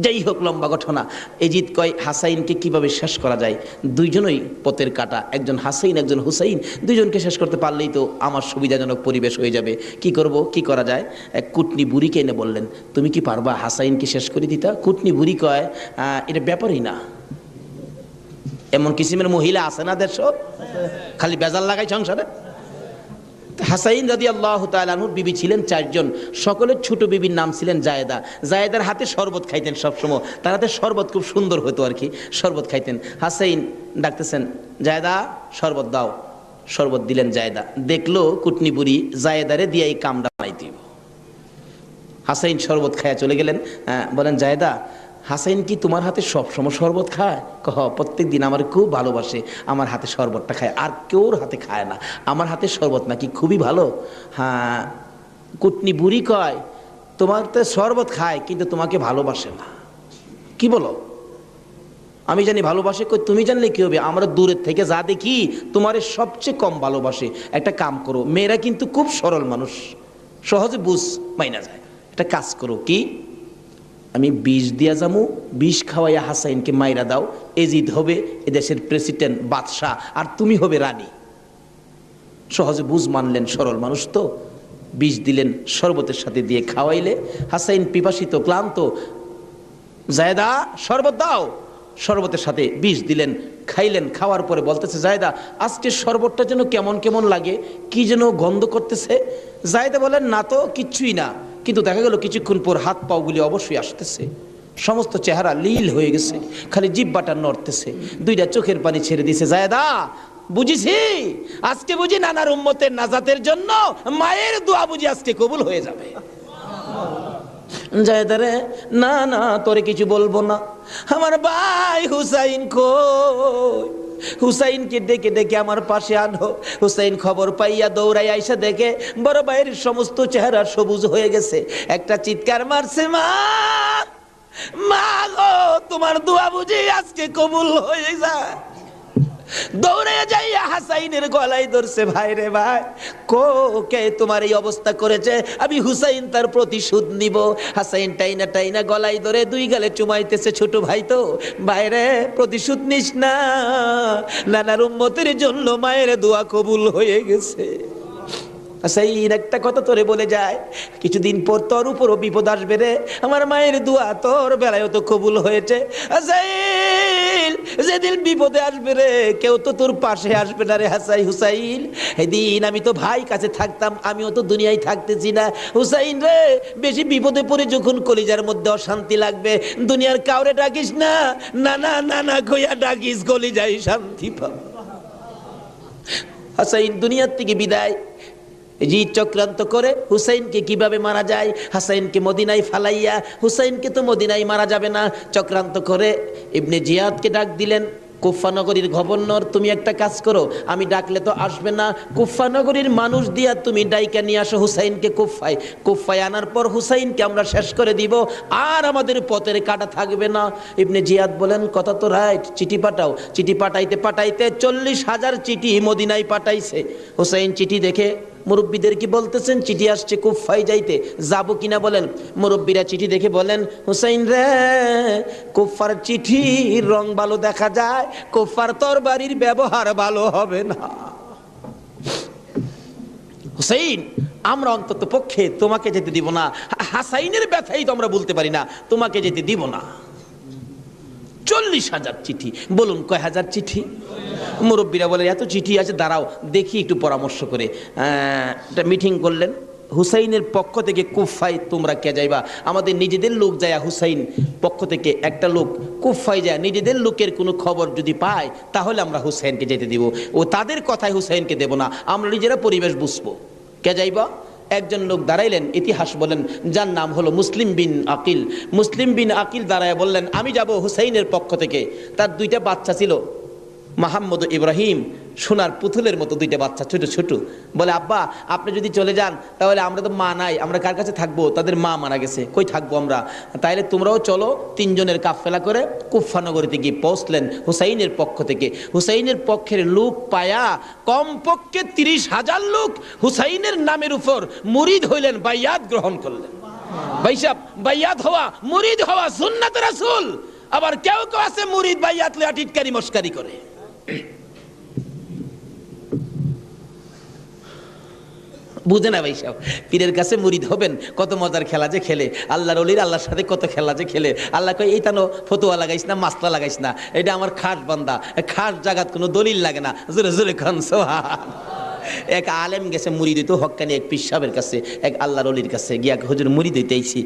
যাই হোক লম্বা ঘটনা। এজিদ কয় হাসাইনকে কিভাবে শেষ করা যায়, 2জনই পথের কাটা, একজন হাসাইন একজন হুসাইন, 2জনকে শেষ করতে পারলেই তো আমার সুবিধাজনক পরিবেশ হয়ে যাবে। কি করব, কি করা যায়? এক কুটনি বুড়িকে এনে বললেন, তুমি কি পারবা হাসাইনকে শেষ করে দিতা? কুটনি বুড়ি কয় এটা ব্যাপারই না। এমন কিসিমের মহিলা আছে না দেশ, খালি বেজাল লাগাই সংসারে। হাসাইন রাদিয়াল্লাহু তাআলা আনহুর বিবি ছিলেন 4 জন, সকলের ছোট বিবির নাম ছিলেন জায়েদা। জায়েদার হাতে শরবত খাইতেন সবসময়, তার হাতে শরবত খুব সুন্দর হতো আর কি, শরবত খাইতেন। হাসাইন ডাকতেছেন, জায়েদা শরবত দাও। শরবত দিলেন জায়েদা, দেখলো কুটনি বুড়ি জায়েদারে দিয়ে এই কামটা বানাই দিব। হাসাইন শরবত খাইয়া চলে গেলেন, বলেন জায়েদা হাসাইন কি তোমার হাতে সবসময় শরবত খায়? প্রত্যেক দিন আমার খুব ভালোবাসে, আমার হাতে শরবতটা খায়, আর কেউর হাতে খায় না, আমার হাতে শরবত নাকি খুবই ভালো। হ্যাঁ, কুটনি বুড়ি কয় তোমার তো শরবত খায় কিন্তু তোমাকে ভালোবাসে না। কি বলো? আমি জানি ভালোবাসে, কই তুমি জানলে কি হবে, আমরা দূরের থেকে যা দেখি তোমারে সবচেয়ে কম ভালোবাসে। একটা কাম করো, মেয়েরা কিন্তু খুব সরল মানুষ, সহজে বুঝ মাইনা যায়। একটা কাজ করো, কি আমি বিষ দিয়া যামু, বিষ খাওয়াইয়া হাসাইনকে মাইরা দাও, এজিদ হবে এদেশের প্রেসিডেন্ট বাদশাহ, আর তুমি হবে রানী। সহজে বুঝ মানলেন, সরল মানুষ তো। বিষ দিলেন, শরবতের সাথে দিয়ে খাওয়াইলে হাসাইন পিপাসিত ক্লান্ত, জায়দা শরবত দাও, শরবতের সাথে বিষ দিলেন, খাইলেন। খাওয়ার পরে বলতেছে জায়দা আজকে শরবতটা যেন কেমন কেমন লাগে, কি যেন গন্ধ করতেছে। জায়দা বলেন না তো, কিচ্ছুই না, কিন্তু দেখা গেল কিছুক্ষণ পর হাত পাওগুলি অবশ্যই আসতেছে, সমস্ত চেহারা লীল হয়ে গেছে, খালি জিব্বাটা নড়তেছে, দুইটা চোখের পানি ছেড়ে দিছে। জায়দা বুঝিছি, আজকে বুঝি নানার উম্মতের নাজাতের জন্য মায়ের দোয়া বুঝি আজকে কবুল হয়ে যাবে। জায়দারে না না, তোরে কিছু বলবো না, আমার ভাই হুসাইন কই? হুসাইনকে ডেকে ডেকে আমার পাশে আনো। হুসাইন খবর পাইয়া দৌড়াই আইসা দেখে বড় ভাইয়ের সমস্ত চেহারা সবুজ হয়ে গেছে। একটা চিৎকার মারছে, মা মা গো, তোমার দোয়া বুঝি আজকে কবুল হয়ে যায়। দৌড়ে যাইয়া হাসাইনের গলায় ধরছে, ভাই রে ভাই, কে তোমার এই অবস্থা করেছে? আমি হুসাইন তার প্রতিশোধ নিব। হাসাইন টাইনা টাইনা গলায় ধরে দুই গালে চুমাইতেছে, ছোট ভাই তো, বাইরে প্রতিশোধ নিস না, নানার উম্মতের জন্য মায়ের দোয়া কবুল হয়ে গেছে। হাসাইন একটা কথা তোরে বলে যায়, কিছুদিন পর তোর উপরও বিপদ আসবে রে, আমার মায়ের দোয়া তোর বেলায় তো কবুল হয়েছে। হাসাইন যেদিন বিপদে আসবে রে, কেউ তো তোর পাশে আসবে না রে হুসাইন। এদিন আমি তো ভাই কাছে থাকতাম, আমিও তো দুনিয়ায় থাকতেছি না। হুসাইন রে, বেশি বিপদে পড়ে যখন কলিজার মধ্যে অশান্তি লাগবে, দুনিয়ার কাউরে ডাকিস না, নানা নানা কইয়া ডাকিস, কলিজায় শান্তি পাব। হাসাইন দুনিয়ার থেকে বিদায়। জি চক্রান্ত করে হুসাইনকে কিভাবে মারা যায়, হাসাইনকে মদিনায় ফালাইয়া, হুসাইনকে তো মদিনায় মারা যাবে না, চক্রান্ত করে ইবনে জিয়াদকে ডাক দিলেন। কুফা নগরীর গভর্নর, তুমি একটা কাজ করো, আমি ডাকলে তো আসবে না, কুফা নগরীর মানুষ দিয়া তুমি ডাইকা নিয়ে আসো হুসাইনকে কুফায়। কুফায় আনার পর হুসাইনকে আমরা শেষ করে দিব, আর আমাদের পথের কাটা থাকবে না। ইবনে জিয়াদ বলেন কথা তো রাইট, চিঠি পাঠাও। চিঠি পাঠাইতে পাঠাইতে 40,000 চিঠি মদিনায় পাঠাইছে। হুসাইন চিঠি দেখে মুরব্বীদের কি বলতেছেন, চিঠি আসছে কুফায় যাইতে, যাব কিনা বলেন। মুরব্বীরা চিঠি দেখে বলেন, হুসাইন রে, কুফার চিঠির রং ভালো দেখা যায়, কুফার তরবারির ব্যবহার ভালো হবে না। হুসাইন, আমরা অন্তত পক্ষে তোমাকে যেতে দিব না, হাসাইনের ব্যথাই তো আমরা বলতে পারি না, তোমাকে যেতে দিব না। 40,000 চিঠি, বলুন কয় হাজার চিঠি? মুরব্বীরা বলে এত চিঠি আছে, দাঁড়াও দেখি একটু পরামর্শ করে। একটা মিটিং করলেন, হুসাইনের পক্ষ থেকে কুফায় তোমরা কে যাইবা? আমাদের নিজেদের লোক যায়, হুসাইন পক্ষ থেকে একটা লোক কুফায় যায়, নিজেদের লোকের কোনো খবর যদি পায় তাহলে আমরা হুসাইনকে যেতে দিব, ও তাদের কথায় হুসাইনকে দেব না, আমরা নিজেরা পরিবেশ বুঝবো। কে যাইবা? একজন লোক দাঁড়াইলেন, ইতিহাস বলেন, যার নাম হলো মুসলিম বিন আকিল। মুসলিম বিন আকিল দাঁড়ায় বললেন, আমি যাব হুসাইনের পক্ষ থেকে। তার দুইটা বাচ্চা ছিল, মোহাম্মদ ইব্রাহিম, সোনার পুতুলের মতো দুইটা বাচ্চা, ছোট ছোট। বলে আব্বা আপনি যদি চলে যান তাহলে আমরা তো মা নাই, আমরা কার কাছে থাকবো? তাদের মা মারা গেছে, কই থাকবো আমরা? তাইলে তোমরাও চলো। তিনজনের কাফেলা করে কুফা নগরীতে গিয়ে পৌঁছলেন হুসাইনের পক্ষ থেকে। হুসাইনের পক্ষের লোক পায়া কমপক্ষে 30,000 লোক হুসাইনের নামের উপর মুরিদ হইলেন, বাইয়াত গ্রহণ করলেন। ভাইসাব, বাইয়াত হওয়া, মুরিদ হওয়া সুন্নাত রাসূল। আবার কেউ কেউ আছে মুরিদ বাইয়াত লয়া টিটকারি মস্কারি করে। বুঝে না ভাই সাহেব, পীরের কাছে মুরিদ হবেন, কত মজার খেলা যে খেলে, আল্লাহর ওলির আল্লাহর সাথে কত খেলা যে খেলে। আল্লাহ কয় এই তানো ফতুয়া লাগাইস না, মাসলা লাগাইস না, এটা আমার খাস বান্দা, খাস জাগাত কোনো দলিল লাগে না। জোরে জোরে খান সোহান। এক আলেম গেছে মুরিদ হইতো, হক্কানি এক পীর সাহেবের কাছে, এক আল্লাহর ওলির কাছে গিয়া, হুজুর মুরিদ হইতে আইছি।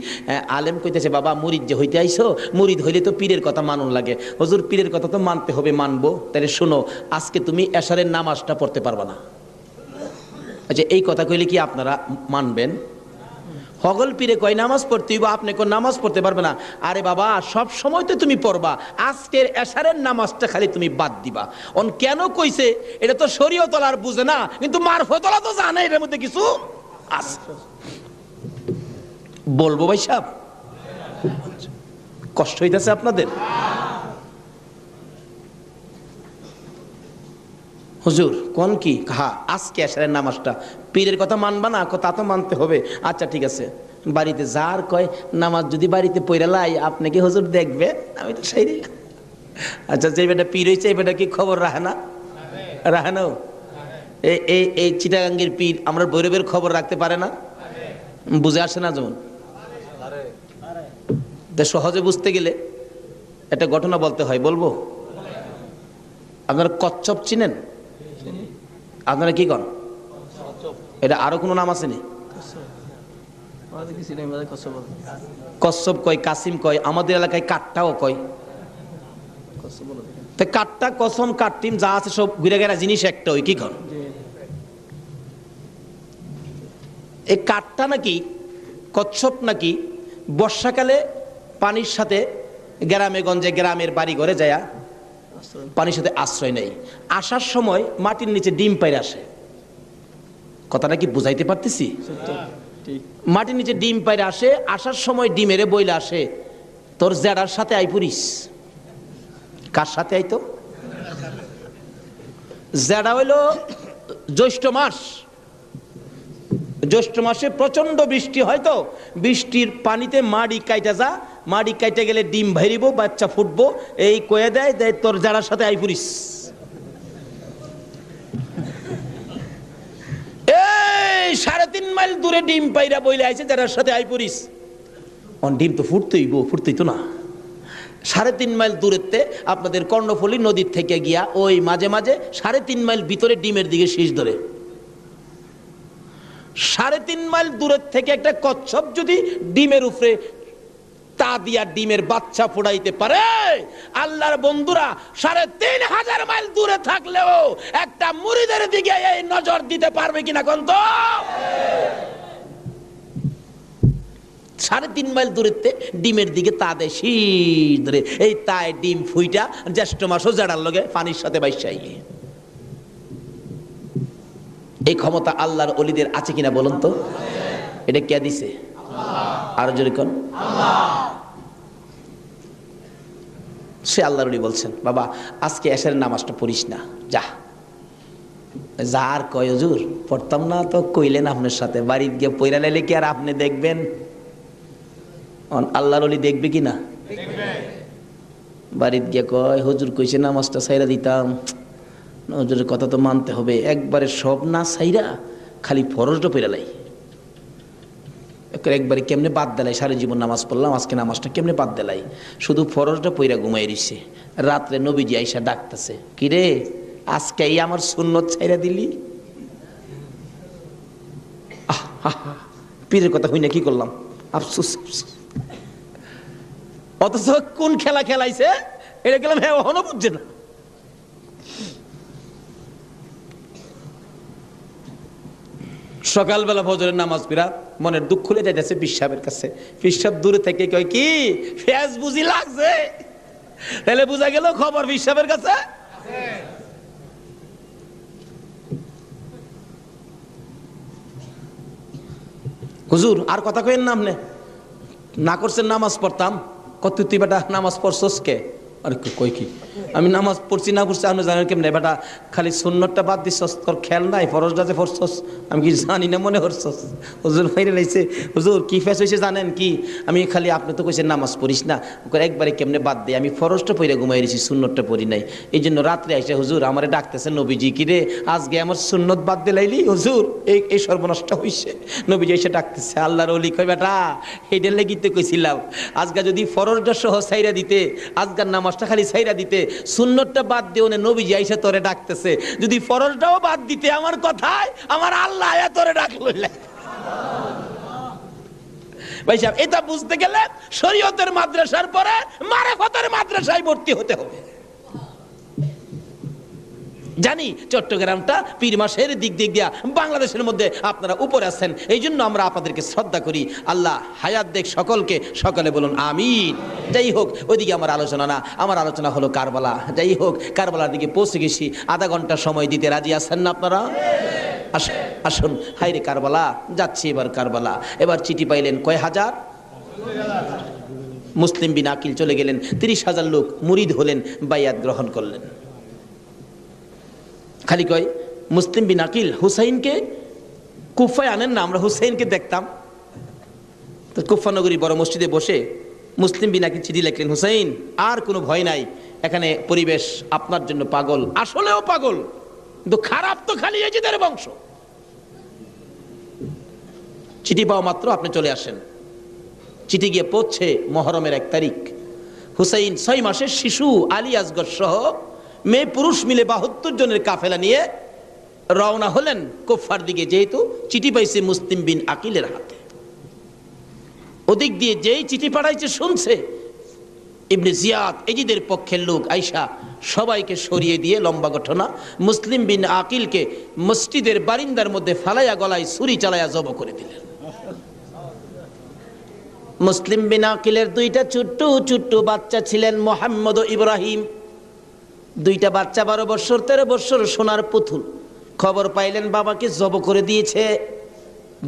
আলেম কইতেছে, বাবা মুরিদ যে হইতে আইছো, মুরিদ হইলে তো পীরের কথা মানুন লাগে। হুজুর পীরের কথা তো মানতে হবে, মানবো। তাহলে শোনো, আজকে তুমি এশারের নামাজটা পড়তে পারবা না। আচ্ছা এই কথা কইলে কি আপনারা মানবেন? হগল পীরে কয় নামাজ পড়তে হইব, আপনি কোন নামাজ পড়তে পারবে না। আরে বাবা, সব সময় তো তুমি পড়বা, আজকের এশারের নামাজটা খালি তুমি বাদ দিবা। অন কেন কইছে এটা তো শরীয়তলা আর বুঝে না, কিন্তু মারফতলা তো জানে এর মধ্যে কিছু আছে। বলবো ভাই সাহেব, কষ্ট হইতেছে আপনাদের? হুজুর কোন কি? হ্যাঁ, আজকে এশারের নামাজটা পীরের কথা মানবা না? তা তো মানতে হবে। আচ্ছা ঠিক আছে, বাড়িতে যার কয় নামাজ যদি বাড়িতে পড়ে লাই, আপনি কি হুজুর দেখবে? আমি তো সেই। আচ্ছা, যে বেটা পীর হয়েছে এই বেটা কি খবর রাখে না? রাখে না? এই চিটাগাঙ্গের পীর আমরা ভৈরবের খবর রাখতে পারে না? বুঝে আসে না? যেমন সহজে বুঝতে গেলে একটা ঘটনা বলতে হয়, বলবো? আপনারা কচ্ছপ চিনেন? আপনারা কি করেন? এটা আরো কোনো নাম আছে নি? কচ্ছপ কয়, কাসিম কয়, আমাদের এলাকায় কাট্টাও কয়। কাট্টা, কসম, কাট্টিম যা আছে সব ঘুরে গেরা জিনিস একটা, ওই কি কর? এই কাট্টা নাকি কচ্ছপ নাকি বর্ষাকালে পানির সাথে গ্রামে গঞ্জে গ্রামের বাড়ি ঘরে যায় পানির সাথে আশ্রয় নেই, আসার সময় মাটির নিচে ডিম পাইরে আসে। কথাটা কি বুঝাইতে পারতেছি? মাটির নিচে ডিম পাইরে আসে, আসার সময় ডিমেরে বইলে আসে, তোর জেডার সাথে আই পুরিস। কার সাথে আইতো? জেডা হইল জ্যৈষ্ঠ মাস। জ্যৈষ্ঠ মাসে প্রচন্ড বৃষ্টি হয়, তো বৃষ্টির পানিতে মাড়ি কাইটা যা, মাড়ি কাইটা গেলে ডিম ভাইরিব, বাচ্চা ফুটবো, এই কয়ে দেয়, তোর যারার সাথে আই পুরিস। এই 3.5 মাইল দূরে ডিম পাইরা বইলে আইছে, যারার সাথে আই পুরিস। ডিম তো ফুটতেই তো না। 3.5 মাইল দূরেতে আপনাদের কর্ণফুলী নদীর থেকে গিয়া ওই মাঝে মাঝে 3.5 মাইল ভিতরে ডিমের দিকে শীষ ধরে। 3.5 মাইল দূরের থেকে একটা কচ্ছপ যদি ডিমের উপরে তা দিয়া ডিমের বাচ্চা ফোড়াইতে পারে, আল্লাহর বন্ধুরা 3,500 মাইল দূরে থাকলেও একটা মুরিদের দিকে এই নজর দিতে পারবে কিনা কোন? তো 3.5 মাইল দূরেতে ডিমের দিকে তা দেয় শীত ধরে, এই তাই ডিম ফুইটা জ্যৈষ্ঠ মাসও জাড়ার লগে পানির সাথে বাইসাই। এই ক্ষমতা আল্লাহর ওলিদের আছে কিনা বলুন তো? এটা কে দিছে? আরো জোরে কোন? সে আল্লাহর ওলি বলছেন, বাবা আজকে এশারের নামাজটা পড়িস না, যা। যার কয় হুজুর পড়তাম না, তো কইলেন আপনার সাথে, বাড়িতে গিয়ে পয়রা লাইলে কি আর আপনি দেখবেন? আল্লাহর ওলি দেখবে কি না? বাড়িতে গিয়ে কয় হুজুর কইছে নামাজটা ছাইরা দিতাম, হুজুরের কথা তো মানতে হবে, একবারে সব না ছাইরা খালি ফরজটা পড়া লাই। একবারে কেমনে বাদ দেলাই, সারা জীবন নামাজ পড়লাম, আজকে নামাজটা কেমনে বাদ দেলাই, শুধু ফরজটা পইরা ঘুমাই রইছে। রাত্রে নবীজি আইসা ডাকতেছে, কিরে আজকে এই আমার সুন্নত ছাইরা দিলি? পীরের কথা হই না, কি করলাম, আফসোস। অথচ কোন খেলা খেলাইছে এটা গেলাম, হ্যাঁ এখনো বুঝছে না। সকালবেলা ফজরের নামাজ পড়া মনের দুঃখ খুলে যাইতেছে পীর সাহেবের কাছে। পীর সাহেব দূরে থেকে কয়, কি ফেজ বুঝি লাগছে? তাহলে বুঝা গেল খবর পীর সাহেবের কাছে। হুজুর আর কথা কইেন না, আপনি না করছেন নামাজ পড়তাম, কত তুই বেটা নামাজ পড়ছস কে? আরে কই কি আমি নামাজ পড়ছি না পড়ছি আপনি জানেন কেমনে? বেটা খালি সুন্নতটা বাদ দিছস, তোর খেয়াল নাই ফরজটা যে পড়ছস? আমি কি জানি না মনে করছস? হুজুর বাইরে লাইছে। হুজুর কি ফেস হয়েছে জানেন কি? আমি খালি, আপনি তো কইছেন নামাজ পড়িস না, একবারে কেমনে বাদ দেয়? আমি ফরজটা পড়ে ঘুমাই রয়েছি, সুন্নতটা পড়ি নাই, এই জন্য রাত্রে আইসে হুজুর আমারে ডাকতেছে, নবীজি কি রে আজকে আমার সুন্নত বাদ দিলাইলি? হুজুর এই সর্বনষ্ট হইছে। নবীজি এসে ডাকতেছে, আল্লাহর ওলি কয়, বেটা এইটার লেগিতে কইছিলাম আজকে যদি ফরজটা সহ ছাইরা দিতে, আজকের নামাজটা খালি ছাইরা দিতে, সুন্নতটা বাদ দিও না, নবীজি আইসা তোরে ডাকতেছে, যদি ফরজটাও বাদ দিতে আমার কথায়, আমার আল্লাহ আয়া তোরে ডাকলো। ভাই সাহেব এটা বুঝতে গেলে শরীয়তের মাদ্রাসার পরে মারিফতের মাদ্রাসায় ভর্তি হতে হবে। জানি চট্টগ্রামটা পীর মাসের দিক দিয়া বাংলাদেশের মধ্যে আপনারা উপরে আছেন, এই জন্য আমরা আপনাদেরকে শ্রদ্ধা করি। আল্লাহ হায়াত দেখ সকলকে, সকলে বলুন আমিন। যাই হোক, ওইদিকে আমার আলোচনা না, আমার আলোচনা হলো কারবালা। যাই হোক, কারবালার দিকে পৌঁছে গেছি। আধা ঘন্টা সময় দিতে রাজি আছেন না আপনারা? আসুন। হাইরে কারবালা, যাচ্ছি এবার কারবালা। এবার চিঠি পাইলেন কয় হাজার? মুসলিম বিন আকিল চলে গেলেন, 30,000 লোক মুরিদ হলেন, বাইয়াত গ্রহণ করলেন। খালি কয় মুসলিম বিন আকিল হুসাইনকে কুফায় আনেন না, আমরা হুসাইনকে দেখতাম। তো কুফা নগরী বড় মসজিদে বসে মুসলিম বিন আকিল চিঠি লিখলেন, হুসাইন আর কোনো ভয় নাই, এখানে পরিবেশ আপনার জন্য পাগল, আসলেও পাগল, কিন্তু খারাপ তো খালি এজিদের বংশ। চিঠি পাওয়া মাত্র আপনি চলে আসেন। চিঠি গিয়ে পৌঁছে মহরমের 1 তারিখ। হুসাইন 6 মাসের শিশু আলী আসগর সহ মেয়ে পুরুষ মিলে 72 জনের কাফেলা নিয়ে রওনা হলেন কুফার দিকে, যেহেতু চিঠি পাইছে মুসলিম বিন আকিলের হাতে। ওদিক দিয়ে যেই চিঠি পাঠাইছে শুনছে ইবনে জিয়াদ এজিদের পক্ষের লোক আইসা সবাইকে সরিয়ে দিয়ে, লম্বা ঘটনা, মুসলিম বিন আকিলকে মসজিদের বারিন্দার মধ্যে ফালাইয়া গলায় ছুরি চালাইয়া জব করে দিলেন। মুসলিম বিন আকিলের 2টা ছোট্ট ছোট্ট বাচ্চা ছিলেন, মোহাম্মদ ও ইব্রাহিম। 2টা বাচ্চা 12 বছর 13 বছর, সোনার পুতুল। খবর পাইলেন বাবাকে জব করে দিয়েছে,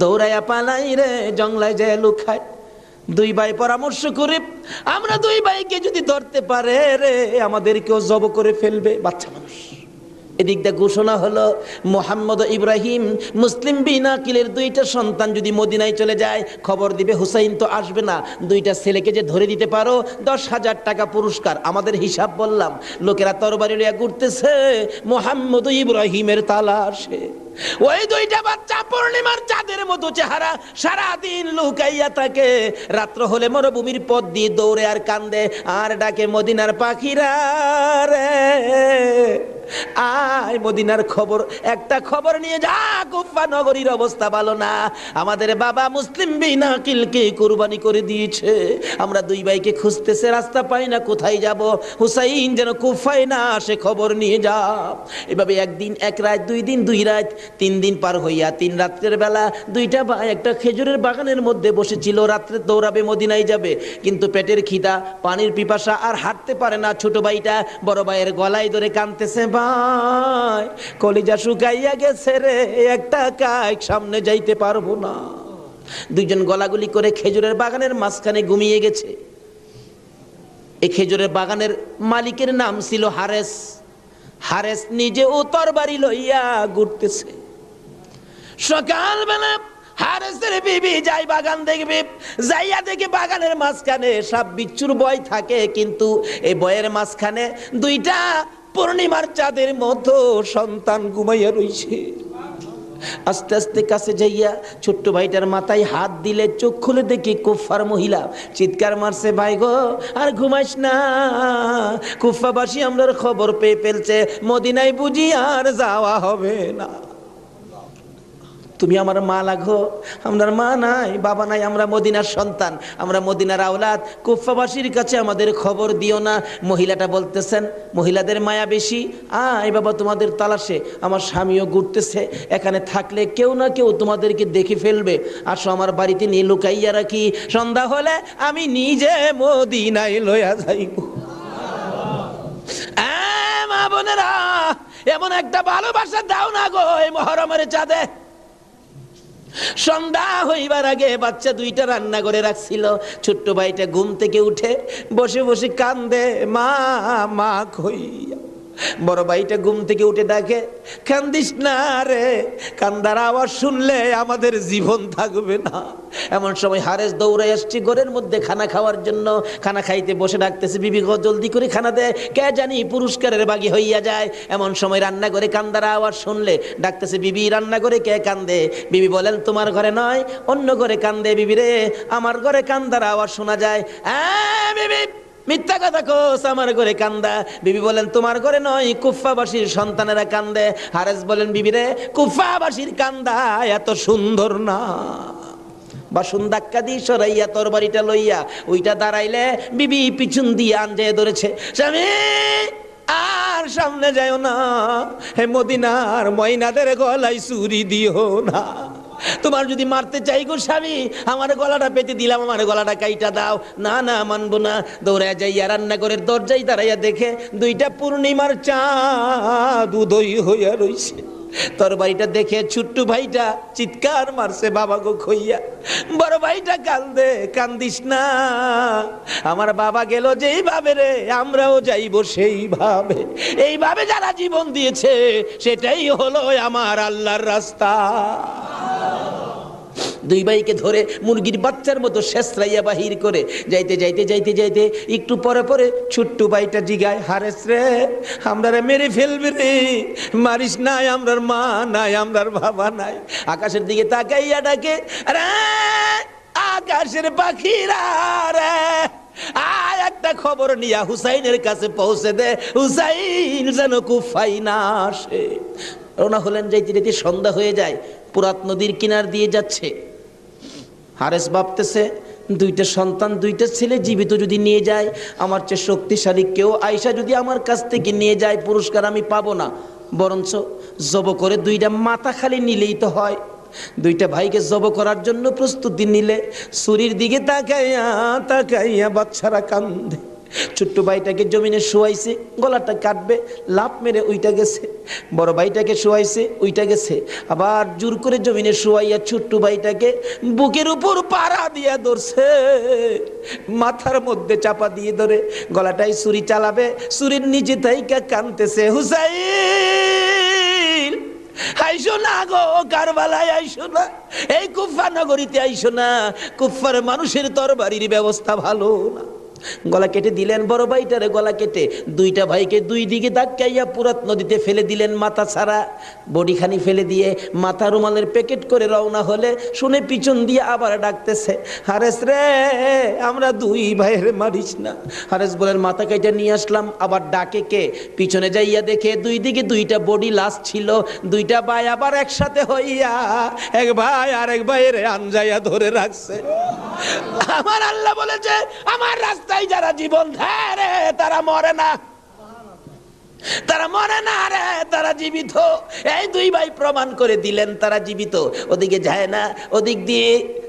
দৌড়াইয়া পালাই রে জঙ্গলায় যায় লুকায়। 2 ভাই পরামর্শ করে, আমরা 2 ভাইকে যদি ধরতে পারে রে আমাদেরকেও জব করে ফেলবে, বাচ্চা মানুষ। এদিক দিয়ে ঘোষণা হলো মোহাম্মদ ইব্রাহিম মুসলিম বিন আকিলের 2টা সন্তান যদি মদিনায় চলে যায়, খবর দিবে হুসাইন তো আসবে না, 2টা ছেলেকে যে ধরে দিতে পারো 10,000 টাকা পুরস্কার। আমাদের হিসাব বললাম, লোকেরা তরবারি লইয়া ঘুরতেছে মোহাম্মদ ইব্রাহিমের তালাশে। ওই 2টা বাচ্চা পূর্ণিমার চাঁদের মতো চেহারা, সারাদিন লুকাইয়া থাকে, রাত্র হলে মরুভূমির পথ দিয়ে দৌড়ে আর কান্দে আর ডাকে মদিনার পাখিরা রে আয়, মদিনার খবর, একটা খবর নিয়ে যা, কুফা নগরীর অবস্থা ভালো না, আমাদের বাবা মুসলিম বিন আকিলকে কুরবানি করে দিয়েছে, আমরা 2 ভাইকে খুঁজতেছে, রাস্তা পাই না, কোথায় যাব, হুসাইন যেন কুফায় না আসে, খবর নিয়ে যা। এভাবে 1 দিন 1 রাত, 2 দিন 2 রাত, 3 দিন পার হইয়া 3 রাত্রের বেলা 2টা ভাই একটা খেজুরের বাগানের মধ্যে বসেছিল, রাত্রে দৌড়াবে মদিনায় যাবে, কিন্তু পেটের খিদা, পানির পিপাসা, আর হাঁটতে পারে না। ছোট ভাইটা বড় ভাইয়ের গলায় ধরে কাঁদতেছে, ভাই কলিজা শুকাইয়া গেছে রে, একটা কাজ সামনে যাইতে পারবো না। 2 জন গলাগুলি করে খেজুরের বাগানের মাঝখানে ঘুমিয়ে গেছে। এই খেজুরের বাগানের মালিকের নাম ছিল হারেস। হারেস নিজে ও তরবারি লইয়া ঘুরতেছে। সকালবেলা হারেসের বিবি যাই বাগান দেখবে, যাইয়া দেখে বাগানের মাঝখানে সাপ বিচ্ছুর ভয় থাকে, কিন্তু এই বয়ের মাঝখানে 2টা পূর্ণিমার চাঁদের মতো সন্তান ঘুমাইয়া রইছে। আস্তে আস্তে কাছে যাইয়া ছোট্ট ভাইটার মাথায় হাত দিলে চোখ খুলে দেখি কুফার মহিলা, চিৎকার মারছে, ভাই গো আর ঘুমাইস না, কুফাবাসী আমরার খবর পেয়ে ফেলছে, মদিনায় বুঝি আর যাওয়া হবে না। তুমি আমার মা লাগো, আমার মা নাই, বাবা নাই, আমরা মদিনার সন্তান, আমরা মদিনার আওলাদ, কুফাবাসীর কাছে আমাদের খবর দিও না। মহিলাটা বলতেছেন, মহিলাদের মায়া বেশি, আয় বাবা তোমাদের তালাশে, আমার স্বামীও ঘুরতেছে, এখানে থাকলে কেউ না কেউ তোমাদেরকে দেখে ফেলবে, আসো আমার বাড়িতে নিয়ে লুকাইয়া রাখি, সন্ধ্যা হলে আমি নিজে মদিনায় লইয়া যাইব। মা বোনেরা, এমন একটা ভালোবাসা দাও না গো এই মহরমের চাঁদে। সন্ধ্যা হইবার আগে বাচ্চা 2টা রান্না করে রাখছিল। ছোট্ট ভাইটা ঘুম থেকে উঠে বসে বসে কান্দে, মা মা কইয়া। বড় ভাইটা ঘুম থেকে উঠে ডাকে, কান্দিস না রে, কান্দার আওয়াজ শুনলে আমাদের জীবন থাকবে না। এমন সময় হারেস দৌড়ে আসছে ঘরের মধ্যে খানা খাওয়ার জন্য। খানা খাইতে বসে ডাকতেছে, বিবি গো জলদি করে খানা দে, কে জানি পুরস্কারের বাগি হইয়া যায়। এমন সময় রান্না করে কান্দার আওয়াজ শুনলে ডাকতেছে, বিবি রান্না করে কে কান্দে? বিবি বলেন, তোমার ঘরে নয়, অন্য ঘরে কান্দে। বিবি রে, আমার ঘরে কান্দার আওয়াজ শোনা যায়। বিবি মিথ্যা কথা কোস, আমার ঘরে কান্দা। বিবি বলেন, তোমার ঘরে নয়, কুফাবাসীর সন্তানেরা কান্দে। হারেস বলেন, বিবি রে, কুফাবাসীর কান্দা এত সুন্দর না। বাসন ধাক্কা দিয়ে সরাইয়া তরবারিটা লইয়া ওইটা দাঁড়াইলে বিবি পিছন দিয়ে আঞ্জায় ধরেছে, স্বামী আর মদিনার সামনে যাও না, হে মদিনার ময়নাদের গলায় ছুরি দিও না। তোমার যদি মারতে চাই গো স্বামী, আমার গলাটা পেতে দিলাম, আমার গলাটা কাইটা দাও। না না, মানবো না। দৌড়ায় যাইয়া রান্নাঘরের দরজায় দাঁড়াইয়া দেখে দুইটা পূর্ণিমার চাঁদ উদয় হইয়া রইছে। তরবারিটা দেখে ছোট্ট ভাইটা চিৎকার মারছে, বাবা গো খইয়া। বড় ভাইটা কান্দে, কান্দিস না, আমার বাবা গেল যেইভাবে রে, আমরাও যাইব সেইভাবে। এইভাবে যারা জীবন দিয়েছে সেটাই হলো আমার আল্লাহর রাস্তা। দুই ভাইকে ধরে মুরগির বাচ্চার মতো শেষরাইয়া বাহির করে যাইতে যাইতে যাইতে যাইতে একটু পরে পরে ছোট্ট ভাইটা জিগায়, হারেস রে, আমরা মেরে ফেলবে রে, মারিস নাই, আমরার মা নাই, আমরার বাবা নাই। আকাশের দিকে তাকাইয়া ডাকে, আরে আকাশের পাখিরা রে, আয় একটা খবর নিয়া হুসাইনের কাছে পৌঁছে দে, হুসাইন যেন কুফায় না আসে। রওনা হলেন, যাইতে যাইতে সন্ধ্যা হয়ে যায়। পুরাত নদীর কিনার দিয়ে যাচ্ছে। হারেস ভাবতেছে, দুইটা সন্তান, দুইটা ছেলে জীবিত যদি নিয়ে যায়, আমার চেয়ে শক্তিশালী কেউ আয়সা যদি আমার কাছ থেকে নিয়ে যায়, পুরস্কার আমি পাবো না, বরঞ্চ জব করে দুইটা মাথা খালি নিলেই তো হয়। দুইটা ভাইকে জব করার জন্য প্রস্তুতি নিলে ছুরির দিকে তাকাইয়া তাকাইয়া বাচ্চারা কান্দে। ছোট্ট ভাইটাকে জমিনে শোয়াইছে, গলাটা কাটবে, লাফ মেরে উইটা গেছে। বড় ভাইটাকে শোয়াইছে, উইটা গেছে। আবার জোর করে জমিনে শোয়াইয়া ছোট্ট ভাইটাকে বুকের উপর পাড়া দিয়া ধরছে, মাথার মধ্যে চাপা দিয়ে ধরে গলাটাই ছুরি চালাবে, ছুরির নিচে থাইকা কাঁদতেছে, হুসাইন আইসো না গো, কারবালায় আইসো না, এই কুফা নগরীতে আইসো না, কুফার মানুষের তরবারির ব্যবস্থা ভালো না। গলা কেটে দিলেন বড় ভাইটারে, গলা কেটে দুইটা ভাইকে দুই দিকে ধাক্কাইয়া পুরাত নদীতে ফেলে দিলেন, মাথা ছাড়া বডিখানি ফেলে দিয়ে মাথা রুমালের প্যাকেট করে রওনা হলে শুনে পিছন দিয়ে আবার ডাকতেছে, হারেস রে, আমরা দুই ভাইয়ের মারিস না। হারেস বলেন, মাথা কেটে নিয়ে আসলাম। আবার ডাকে কে? পিছনে যাইয়া দেখে দুই দিকে দুইটা বডি লাশ ছিল। দুইটা ভাই আবার একসাথে হইয়া এক ভাই আর এক ভাইয়ের আনজাইয়া ধরে রাখছে। আমার আল্লাহ বলেছে, আমার রাস্তায় যারা জীবন দেয় রে, তারা মরে না, তারা মরে না রে, তারা জীবিত। এই দুই ভাই প্রমাণ করে দিলেন তারা জীবিত। ওদিকে যায় না, ওদিক দিয়ে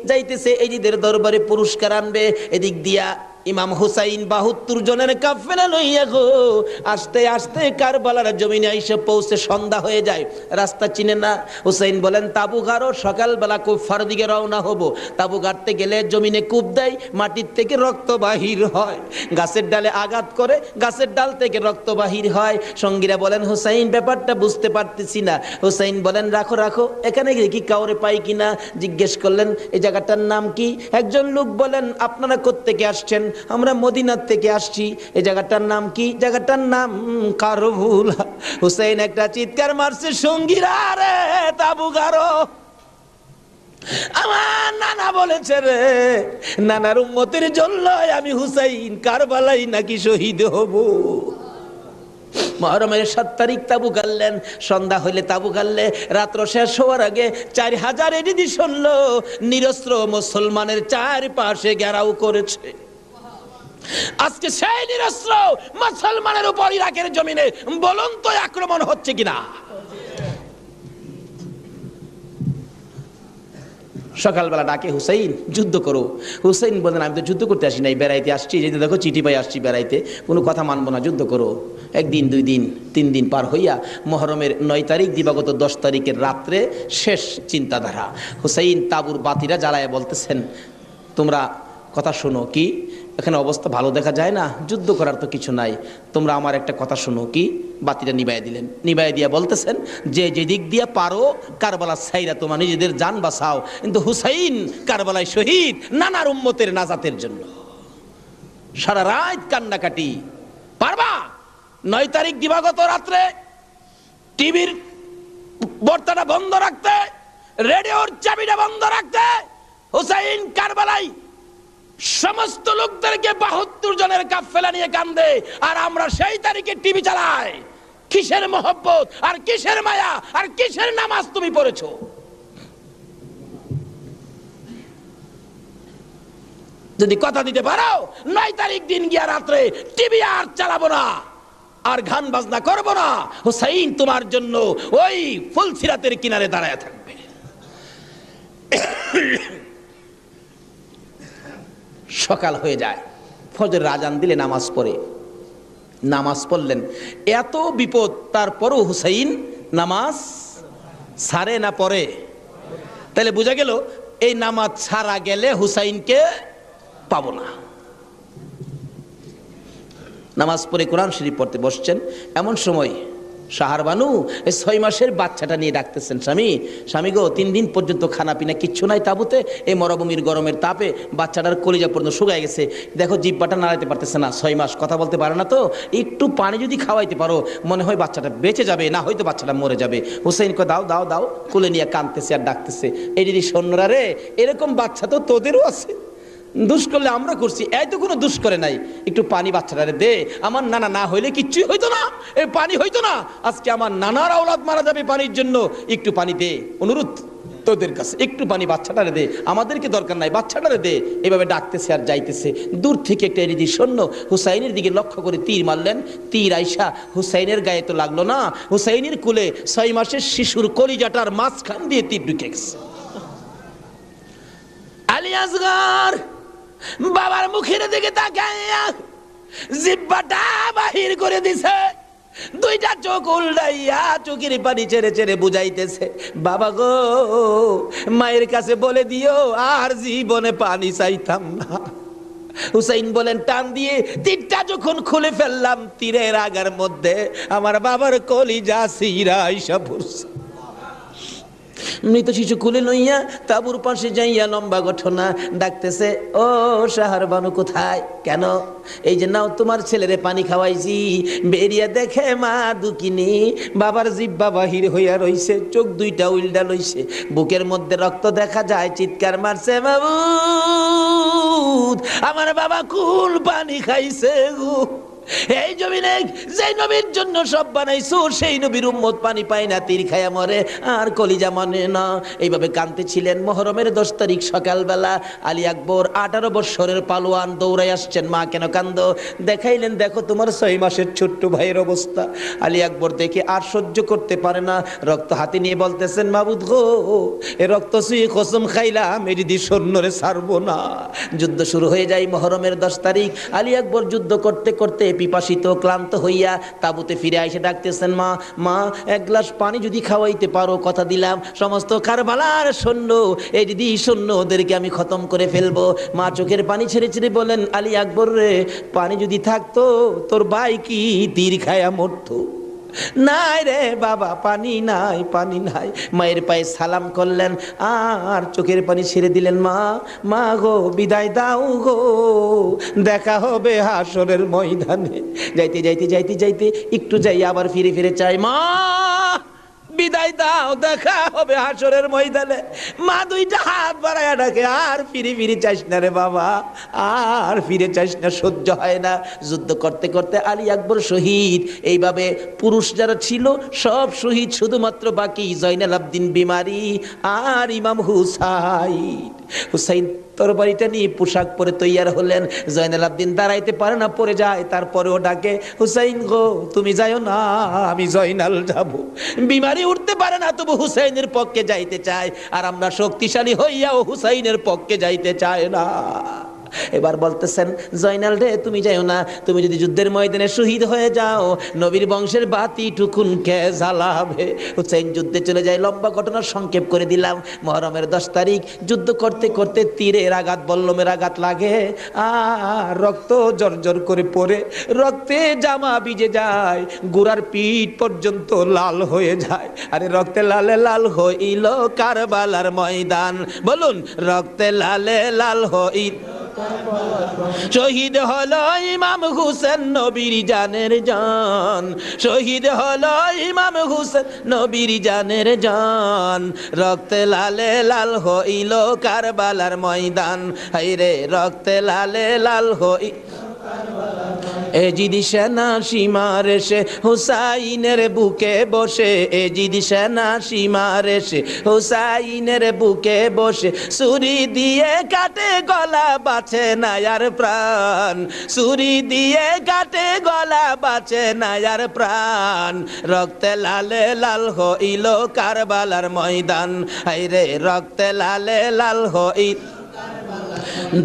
যাইতেছে, এজিদের দরবারে পুরস্কার আনবে। এদিক দিয়া ইমাম হুসাইন ৭২ জনের কাফেলা লইয়া গো আস্তে আস্তে কারবালার জমিনে এসে পৌঁছে সন্ধ্যা হয়ে যায়। রাস্তা চিনে না। হুসাইন বলেন, তাবু গাড়ো, সকালবেলা কুফার দিকে রওনা হব। তাবু গাড়তে গেলে জমিনে কূপ দেয়, মাটির থেকে রক্ত বাহির হয়। গাছের ডালে আঘাত করে, গাছের ডাল থেকে রক্ত বাহির হয়। সঙ্গীরা বলেন, হুসাইন ব্যাপারটা বুঝতে পারতেছি না। হুসাইন বলেন, রাখো রাখো, এখানে কি কাউরে পাই কিনা জিজ্ঞেস করলেন, এই জায়গাটার নাম কি? একজন লোক বলেন, আপনারা কোত্থেকে আসছেন? আমরা মদিনার থেকে আসছি। এই জায়গাটার নাম কি? জায়গাটার নাম কারবুলা। হুসাইন একটা চিৎকার মারছে, সঙ্গীরা রে, তাবু গাড়ো। আমার নানা বলেছে রে, নানার উম্মতের জন্য আমি হুসাইন কারবালাই নাকি শহীদ হব। মুহররমের ৭ তারিখ তাবু গাড়লেন। সন্ধ্যা হইলে তাবু গাড়লে, রাত্র শেষ হওয়ার আগে ৪,০০০ এডিশন নিরস্ত্র মুসলমানের চারপাশে ঘেরাও করেছে। আজকে সেই নিরস্ত্র মুসলমানের উপর ইরাকের জমিনে বলুন তো আক্রমণ হচ্ছে কিনা? সকালবেলা ডাকে, হুসাইন যুদ্ধ করো। হুসাইন বলেন, আমি তো যুদ্ধ করতে আসি নাই, বেড়াইতে আসছি। যেতে দেখো চিঠি পাই আসছি বেড়াইতে, কোনো কথা মানবো না, যুদ্ধ করো। একদিন, 2 দিন, 3 দিন পার হইয়া মুহররমের 9 তারিখ দিবাগত 10 তারিখের রাত্রে শেষ চিন্তাধারা। হুসাইন তাবুর বাতিরা জ্বালায় বলতেছেন, তোমরা কথা শোনো। কি? এখানে অবস্থা ভালো দেখা যায় না, যুদ্ধ করার তো কিছু নাই, তোমরা আমার একটা কথা শোনো। কি? বাতিটা নিবাইয়া দিলেন। নিবাইয়া দিয়া বলতেছেন, যে যেদিক দিয়া পারো কারবালা ছাইরা তোমার নিজেদের জান বাঁচাও, কিন্তু হুসাইন কারবালায় শহীদ নানার উম্মতের নাজাতের জন্য। সারা রাত কান্নাকাটি। পারবা? 9 তারিখ দিবাগত রাত্রে টিভির বার্তাটা বন্ধ রাখতে, রেডিওর চাবিটা বন্ধ রাখতে। হুসাইন কারবালায় সমস্ত লোকদেরকে ৭২ জনের কাফেলা নিয়ে কান্দে, আর আমরা সেই তারিখে টিভি চালাই। কিসের মহব্বত আর কিসের মায়া আর কিসের নামাজ তুমি পড়েছো? যদি কথা দিতে পারো, 9 তারিখ দিন গিয়া রাত্রে টিভি আর চালাবো না, আর গান বাজনা করব না, হুসাইন তোমার জন্য ওই ফুলসিরাতের কিনারে দাঁড়ায় থাকবে। সকাল হয়ে যায়, ফজর আজান দিলে নামাজ পড়ে, নামাজ পড়লেন, এত বিপদ তারপরও হুসাইন নামাজ ছাড়ে না পড়ে। তাহলে বোঝা গেল এই নামাজ ছাড়া গেলে হুসাইনকে পাবো না। নামাজ পড়ে কোরআন শরীফ পড়তে বসছেন, এমন সময় শাহরবানু এই 6 মাসের বাচ্চাটা নিয়ে ডাকতেছেন, স্বামী গো 3 দিন পর্যন্ত খানা পিনা কিচ্ছু নাই তাবুতে, এই মরুভূমির গরমের তাপে বাচ্চাটার কলিজা পর্যন্ত শুকায় গেছে, দেখো জিহ্বাটা নাড়াইতে পারতেছে না, 6 মাস কথা বলতে পারে না, তো একটু পানি যদি খাওয়াইতে পারো মনে হয় বাচ্চাটা বেঁচে যাবে, না হয়তো বাচ্চাটা মরে যাবে। হুসাইন কো দাও দাও দাও, কোলে নিয়ে কাঁদতেছে আর ডাকতেছে, এই দিদি সৈন্যরা রে, এরকম বাচ্চা তো তোদেরও আছে, দুষ করলে আমরা করছি, এই তো কোনো দুষ করে নাই, একটু পানি বাচ্চাটারে দে, আমার নানা না হইলে কিচ্ছুই হইতো না, এই পানি হইতো না, আজকে আমার নানার আওলাদ মারা যাবে পানির জন্য, একটু পানি দে, অনুরোধ তোদের কাছে, একটু পানি বাচ্চাটারে দে, আমাদেরকে দরকার নাই, বাচ্চাটারে দে। এভাবে ডাকতেছে আর যাইতেছে, দূর থেকে একটা এরিদি সৈন্য হুসাইনের দিকে লক্ষ্য করে তীর মারলেন, তীর আইসা হুসাইনের গায়ে তো লাগলো না, হুসাইনের কুলে 6 মাসের শিশুর কলিজাটার মাঝখান দিয়ে তীর ঢুকে গেছে। আলী আসগর বাবার মুখের দিকে তাকাইয়া জিহ্বাটা বাহির করে দিছে, 2টা চোখ উল্টাইয়া চোখের পানি ছেড়ে ছেড়ে বুঝাইতেছে, বাবা গো মায়ের কাছে বলে দিও আর জীবনে পানি চাইতাম না। হুসাইন বলেন, টান দিয়ে তীরটা যখন খুলে ফেললাম, তীরের আগার মধ্যে আমার বাবার কলিজা সিরা আইসা পড়ছে। মৃত শিশু কুলে লইয়া তাবুর পাশে যাইয়া লম্বা ঘটনা ডাকতেছে, ও শাহরবানু কোথায়, কেন? এই যে নাও তোমার ছেলেরে পানি খাওয়াইছি, বেরিয়ে দেখে মা দুকিনি বাবার জিহ্বা বাহির হইয়া রইছে, চোখ 2টা উল্টা লইছে, বুকের মধ্যে রক্ত দেখা যায়, চিৎকার মারছে, মাবুদ আমার বাবা কুল পানি খাইছে গো। এই জমিনে যে নবীর জন্য সব বানাইছো, সেই নবীর উম্মত পানি পায় না, তীর খায়া মরে আর কলিজা মানে না। এইভাবে কাঁদতেছিলেন। মুহররমের 10 তারিখ সকালবেলা আলী আকবর 18 বছরের পালোয়ান দৌড়াই আসছেন, মা কেন কান্দো? দেখাইলেন, দেখো তোমার 6 মাসের ছোট্ট ভাইয়ের অবস্থা। আলী আকবর দেখে আর সহ্য করতে পারে না, রক্ত হাতে নিয়ে বলতেছেন, মাবুদ গো এ রক্ত ছুঁয়ে কসম খাইলাম এদিদি সৈন্যরে ছাড়বো না। যুদ্ধ শুরু হয়ে যায় মুহররমের 10 তারিখ। আলী আকবর যুদ্ধ করতে করতে পিপাসিত ক্লান্ত হইয়া তাবুতে ফিরে এসে ডাকতেছেন, মা মা 1 গ্লাস পানি যদি খাওয়াইতে পারো, কথা দিলাম সমস্ত কারবালার সৈন্য এই দিদি সৈন্য ওদেরকে আমি খতম করে ফেলবো। মা চোখের পানি ছেড়ে ছেড়ে বলেন, আলী আকবর রে, পানি যদি থাকতো তোর ভাই কি তীর খায়া মরতো? নাই রে বাবা, পানি নাই, পানি নাই। মায়ের পায়ে সালাম করলেন আর চোখের পানি ছেড়ে দিলেন, মা মা গো বিদায় দাও গো, দেখা হবে হাসরের ময়দানে। যাইতে যাইতে যাইতে যাইতে একটু যাই আবার ফিরে ফিরে চাই, মা বিদায় দাও, দেখা হবে হাসরের ময়দানে। মা 2টা হাত বাড়াইয়া ডাকে, আর ফিরে ফিরে চাইস না রে বাবা, আর ফিরে চাইস না, সহ্য হয় না। যুদ্ধ করতে করতে আলী আকবর শহীদ। এইভাবে পুরুষ যারা ছিল সব শহীদ, শুধুমাত্র বাকি জয়নাল আবদিন বিমারি আর ইমাম হুসাইন। হুসাইন তরবারিটা নিয়ে পোশাক পরে তৈয়ার হলেন। জয়নাল আবদিন দাঁড়াইতে পারে না, পড়ে যায়, তারপরেও ডাকে, হুসাইন গো তুমি যাইও না, আমি জয়নাল যাব। বিমারি উঠতে পারে না, তবু হুসাইনের পক্ষে যাইতে চায়, আর আমরা শক্তিশালী হইয়াও হুসাইনের পক্ষে যাইতে চায় না। এবার বলতেছেন, জয়নাল রে তুমি যাইও না, তুমি যদি যুদ্ধের ময়দানে শহীদ হয়ে যাও, নবীর বংশের বাতি টুকুন কে জ্বালাবে? হুসাইন যুদ্ধে চলে যায়। লম্বা ঘটনা সংক্ষেপ করে দিলাম। মুহররমের 10 তারিখ যুদ্ধ করতে করতে তীরের আঘাত, বল্লমের আঘাত লাগে, আর রক্ত জর্জর করে পড়ে, রক্তে জামা ভিজে যায়, গোড়ার পিঠ পর্যন্ত লাল হয়ে যায়। আরে রক্তে লালে লাল হইল কারবালার ময়দান, বলুন রক্তে লালে লাল হইল। শহীদ হলো ইমাম হুসেন নবীর জানের জান, শহীদ হলো ইমাম হুসেন নবীর জানের জান, রক্তে লালে লাল হইল কারবালার ময়দান, হায়রে রক্তে লালে লাল হই। এজিদি সেনা সীমার এসে হুসাইনের বুকে বসে, এজিদি সেনা সীমার এসে হুসাইনের বুকে বসে, ছুরি দিয়ে কাটে গলা বাঁচে না আর প্রাণ, ছুরি দিয়ে কাটে গলা বাঁচে না আর প্রাণ, রক্তে লালে লাল হইল কারবালার ময়দান, হায়রে রক্তে লালে লাল হইল।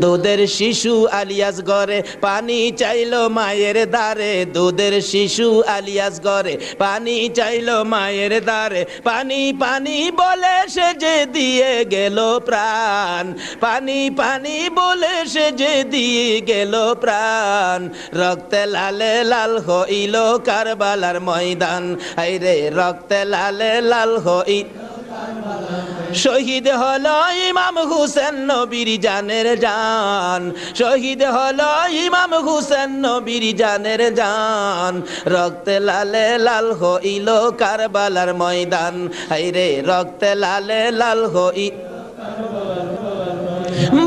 দুধের শিশু আলিয়াস ঘরে পানি চাইলো মায়ের দ্বারে, দুধের শিশু আলিয়াস ঘরে পানি চাইলো মায়ের দ্বারে, পানি পানি বলে সে যে দিয়ে গেল প্রাণ, পানি পানি বলে সে যে দিয়ে গেল প্রাণ, রক্তে লালে লাল হইল কারবালার ময়দান, হায়রে রক্তে লালে লাল হইল। শহীদ হলো ইমাম হুসেন নবীর জানের জান, শহীদ হলো ইমাম হুসেন নবীর জানের জান, রক্তে লালে লাল হইল কারবালার ময়দান, হায়রে রক্তে লালে লাল হইল।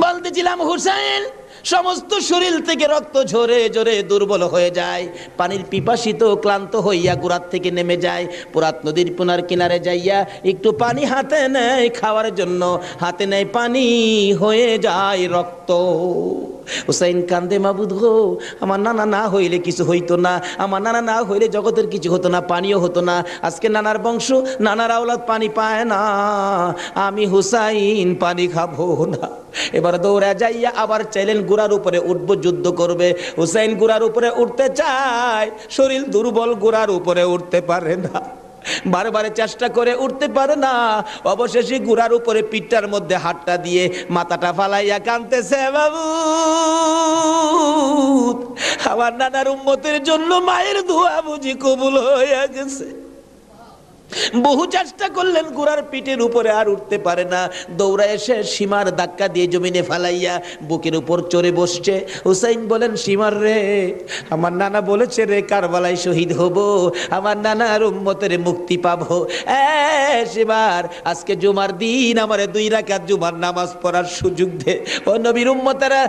বলতেছিলাম হুসেন সমস্ত শরীর থেকে রক্ত ঝরে ঝরে দুর্বল হয়ে যায়, পানির পিপাসিত ক্লান্ত হইয়া গোড়ার থেকে নেমে যায়, পুরাত নদীর পুনার কিনারে যাইয়া একটু পানি হাতে নেয় খাওয়ার জন্য, হাতে নেয় পানি হয়ে যায় রক্ত। হুসাইন কান্দে, মাবুদ গো আমার নানা না হইলে কিছু হইতো না, আমার নানা না হইলে জগতের কিছু হতো না, পানিও হতো না, আজকে নানার বংশ নানার আওলাদ পানি পায় না, আমি হুসাইন পানি খাবো না। এবার দৌড়া যাইয়া আবার চাইলেন গোড়ার উপরে উঠবো, যুদ্ধ করবে। হুসাইন গোড়ার উপরে উঠতে চায়, শরীর দুর্বল, গোড়ার উপরে উঠতে পারে না, বারবার চেষ্টা করে উঠতে পারে না, অবশেষে গুড়ার উপরে পিঠটার মধ্যে হাতটা দিয়ে মাথাটা ফালাইয়া কাঁদতেছে, বাবু আমার নানার উম্মতের জন্য মায়ের দোয়া বুঝি কবুল হয়ে গেছে। বহু চেষ্টা করলেন, গোড়ার পিঠের উপরে আর উঠতে পারে না, দৌড়া এসে সীমার ধাক্কা দিয়ে জমিনে ফালাইয়া বুকের উপর চড়ে বসছে। হুসাইন বলেন, সীমার রে আমার নানা বলেছে রে কারবালায় শহীদ হব, আমার নানার উম্মতের মুক্তি পাবো, সীমার আজকে জুমার দিন আমারে 2 রাকাত জুমার নামাজ পড়ার সুযোগ দে। ও নবীর উম্মতেরা,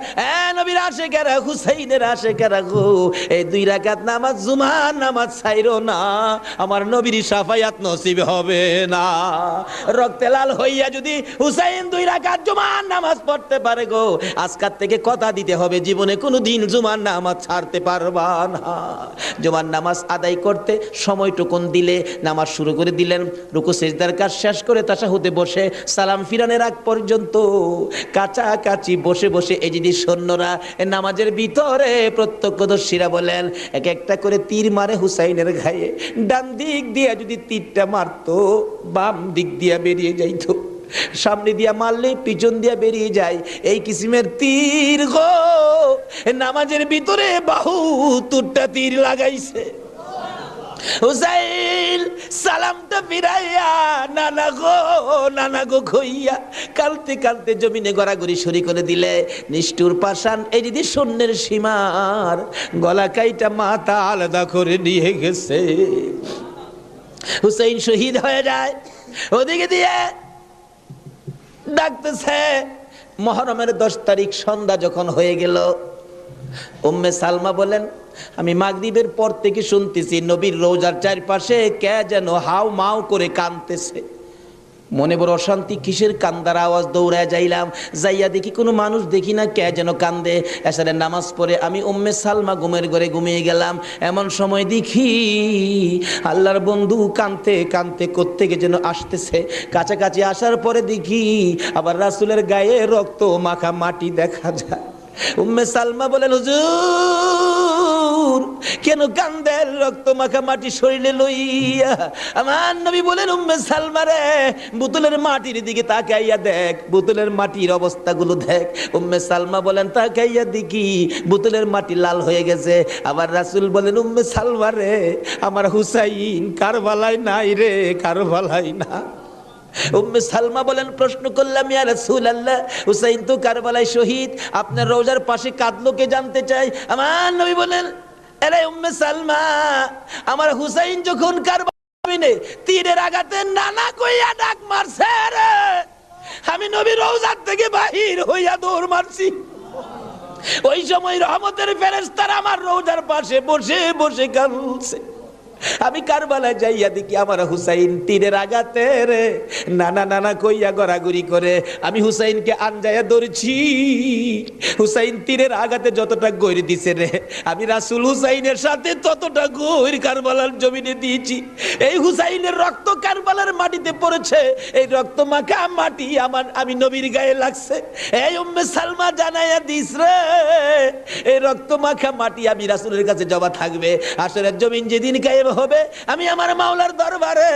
নবীর আশেকেরা, হুসাইনের আশেকেরা গো, এই 2 রাকাত নামাজ জুমার নামাজ ছাইরো না, আমার নবীর শাফায়াত নসিব হবে না। রক্তে লাল হইয়া যদি হুসাইন 2 রাকাত জুমার নামাজ পড়তে পারে গো, আজকাল থেকে কথা দিতে হবে জীবনে কোনোদিন জুমার নামাজ ছাড়তে পারবা না। জুমার নামাজ আদায় করতে সময়টুকুন দিলে নামাজ শুরু করে দিলেন, রুকু সিজদার কাজ শেষ করে তাশাহুদে বসে সালাম ফিরানের আগ পর্যন্ত কাছাকাছি বসে বসে এই যদি সৈন্যরা নামাজের ভিতরে প্রত্যক্ষদর্শীরা বলেন এক একটা করে তীর মারে হুসাইনের গায়ে, ডান দিক দিয়ে যদি তীরটা মারতো বাম দিক দিয়া বেরিয়ে যাইতো, সামনে দিয়া মারলে পিছন দিয়া বেরিয়ে যায়, এই কিসিমের তীর গো নামাজের ভিতরে 72টা তীর লাগাইছে। হুসাইন সালামটা ফিরাইয়া নানা গো কইয়া কালতে কালতে জমিনে গড়াগড়ি শুরু করে দিলে, নিষ্ঠুর পাষাণ এই যদি সৈন্যের সীমার গলা কাইটা মাথা আলাদা করে নিয়ে গেছে। হুসাইন শহীদ হয়ে যায়, ওদিকে দিয়ে ডাকতেছে। মুহররমের 10 তারিখ সন্ধ্যা যখন হয়ে গেল, উম্মে সালমা বলেন আমি মাগরিবের পর থেকে শুনতেছি নবীর রওজার চারপাশে কে যেন হাউ মাউ করে কাঁদতেছে, মনে বড় অশান্তি, কিসের কান্দার আওয়াজ, দৌড়ায় যাইলাম, যাইয়া দেখি কোনো মানুষ দেখি না, কে যেন কান্দে। এসারে নামাজ পড়ে আমি উম্মে সালমা ঘুমের ঘরে ঘুমিয়ে গেলাম, এমন সময় দেখি আল্লাহর বন্ধু কাঁদতে কাঁদতে কোত্থেকে যেন আসতেছে, কাছাকাছি আসার পরে দেখি আবার রাসূলের গায়ে রক্ত মাখা মাটি দেখা যায়। উম্মে সালমা বলেন, হুজুর কেন কান্দেন রক্ত মাখা মাটি শরীরে লইয়া? আমার নবী বলেন, উম্মে সালমা রে বোতলের মাটির দিকে তাকাইয়া দেখ, বোতলের মাটির অবস্থাগুলো দেখ। উম্মে সালমা বলেন, তাকাইয়া দেখি বোতলের মাটি লাল হয়ে গেছে। আবার রাসূল বলেন, উম্মে সালমা রে আমার হুসাইন কারবালায় নাই রে, কারবালায় না। উম্মে সালমা বলেন, প্রশ্ন করলাম ইয়া রাসূলুল্লাহ হুসাইন তো কারবালায় শহীদ, আপনার রওজার পাশে কাঁদলো কে জানতে চাই। আমার নবী বলেন, আরে উম্মে সালমা আমার হুসাইন যখন কারবালায় তীরের আঘাতে নানা কইয়া ডাক মারছে রে, আমি নবী রওজার থেকে বাহির হইয়া দৌড় মারছি। ওই সময় রহমতের ফেরেশতারা আমার রওজার পাশে বসে বসে কাঁদছে। আমি কারবালায় যাইয়া দেখি আমার হুসাইন তীরের আঘাতে রে নানা নানা কইয়া গড়াগড়ি করে আমি হুসাইনকে আনজায়া ধরছি। হুসাইন তীরের আঘাতে যতটা গৈর দিছে রে, আমি রাসূল হুসাইনের সাথে ততটা গৈর কারবালার জমিনে দিয়েছি। এই হুসাইনের রক্ত কারবালার মাটিতে পড়েছে, এই রক্ত মাখা মাটি আমি নবীর গায়ে লাগছে। এই উম্মে সালমা জানাইয়া দিস রে, এই রক্ত মাখা মাটি আমি রাসূলের কাছে জমা থাকবে। আসরের জমিন যেদিন গায়ে হবে আমি আমার মাওলার দরবারে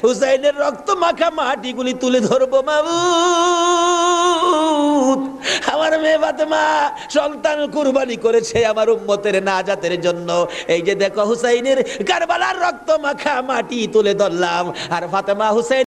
হুসাইনের রক্ত মাখা মাটিগুলি তুলে ধরবো। মাবুদ, আমার মেয়ে ফাতেমা সন্তান কুরবানি করেছে আমার উম্মতের নাজাতের জন্য। এই যে দেখো হুসাইনের কারবালার রক্ত মাখা মাটি তুলে ধরলাম, আর ফাতেমা হুসাইন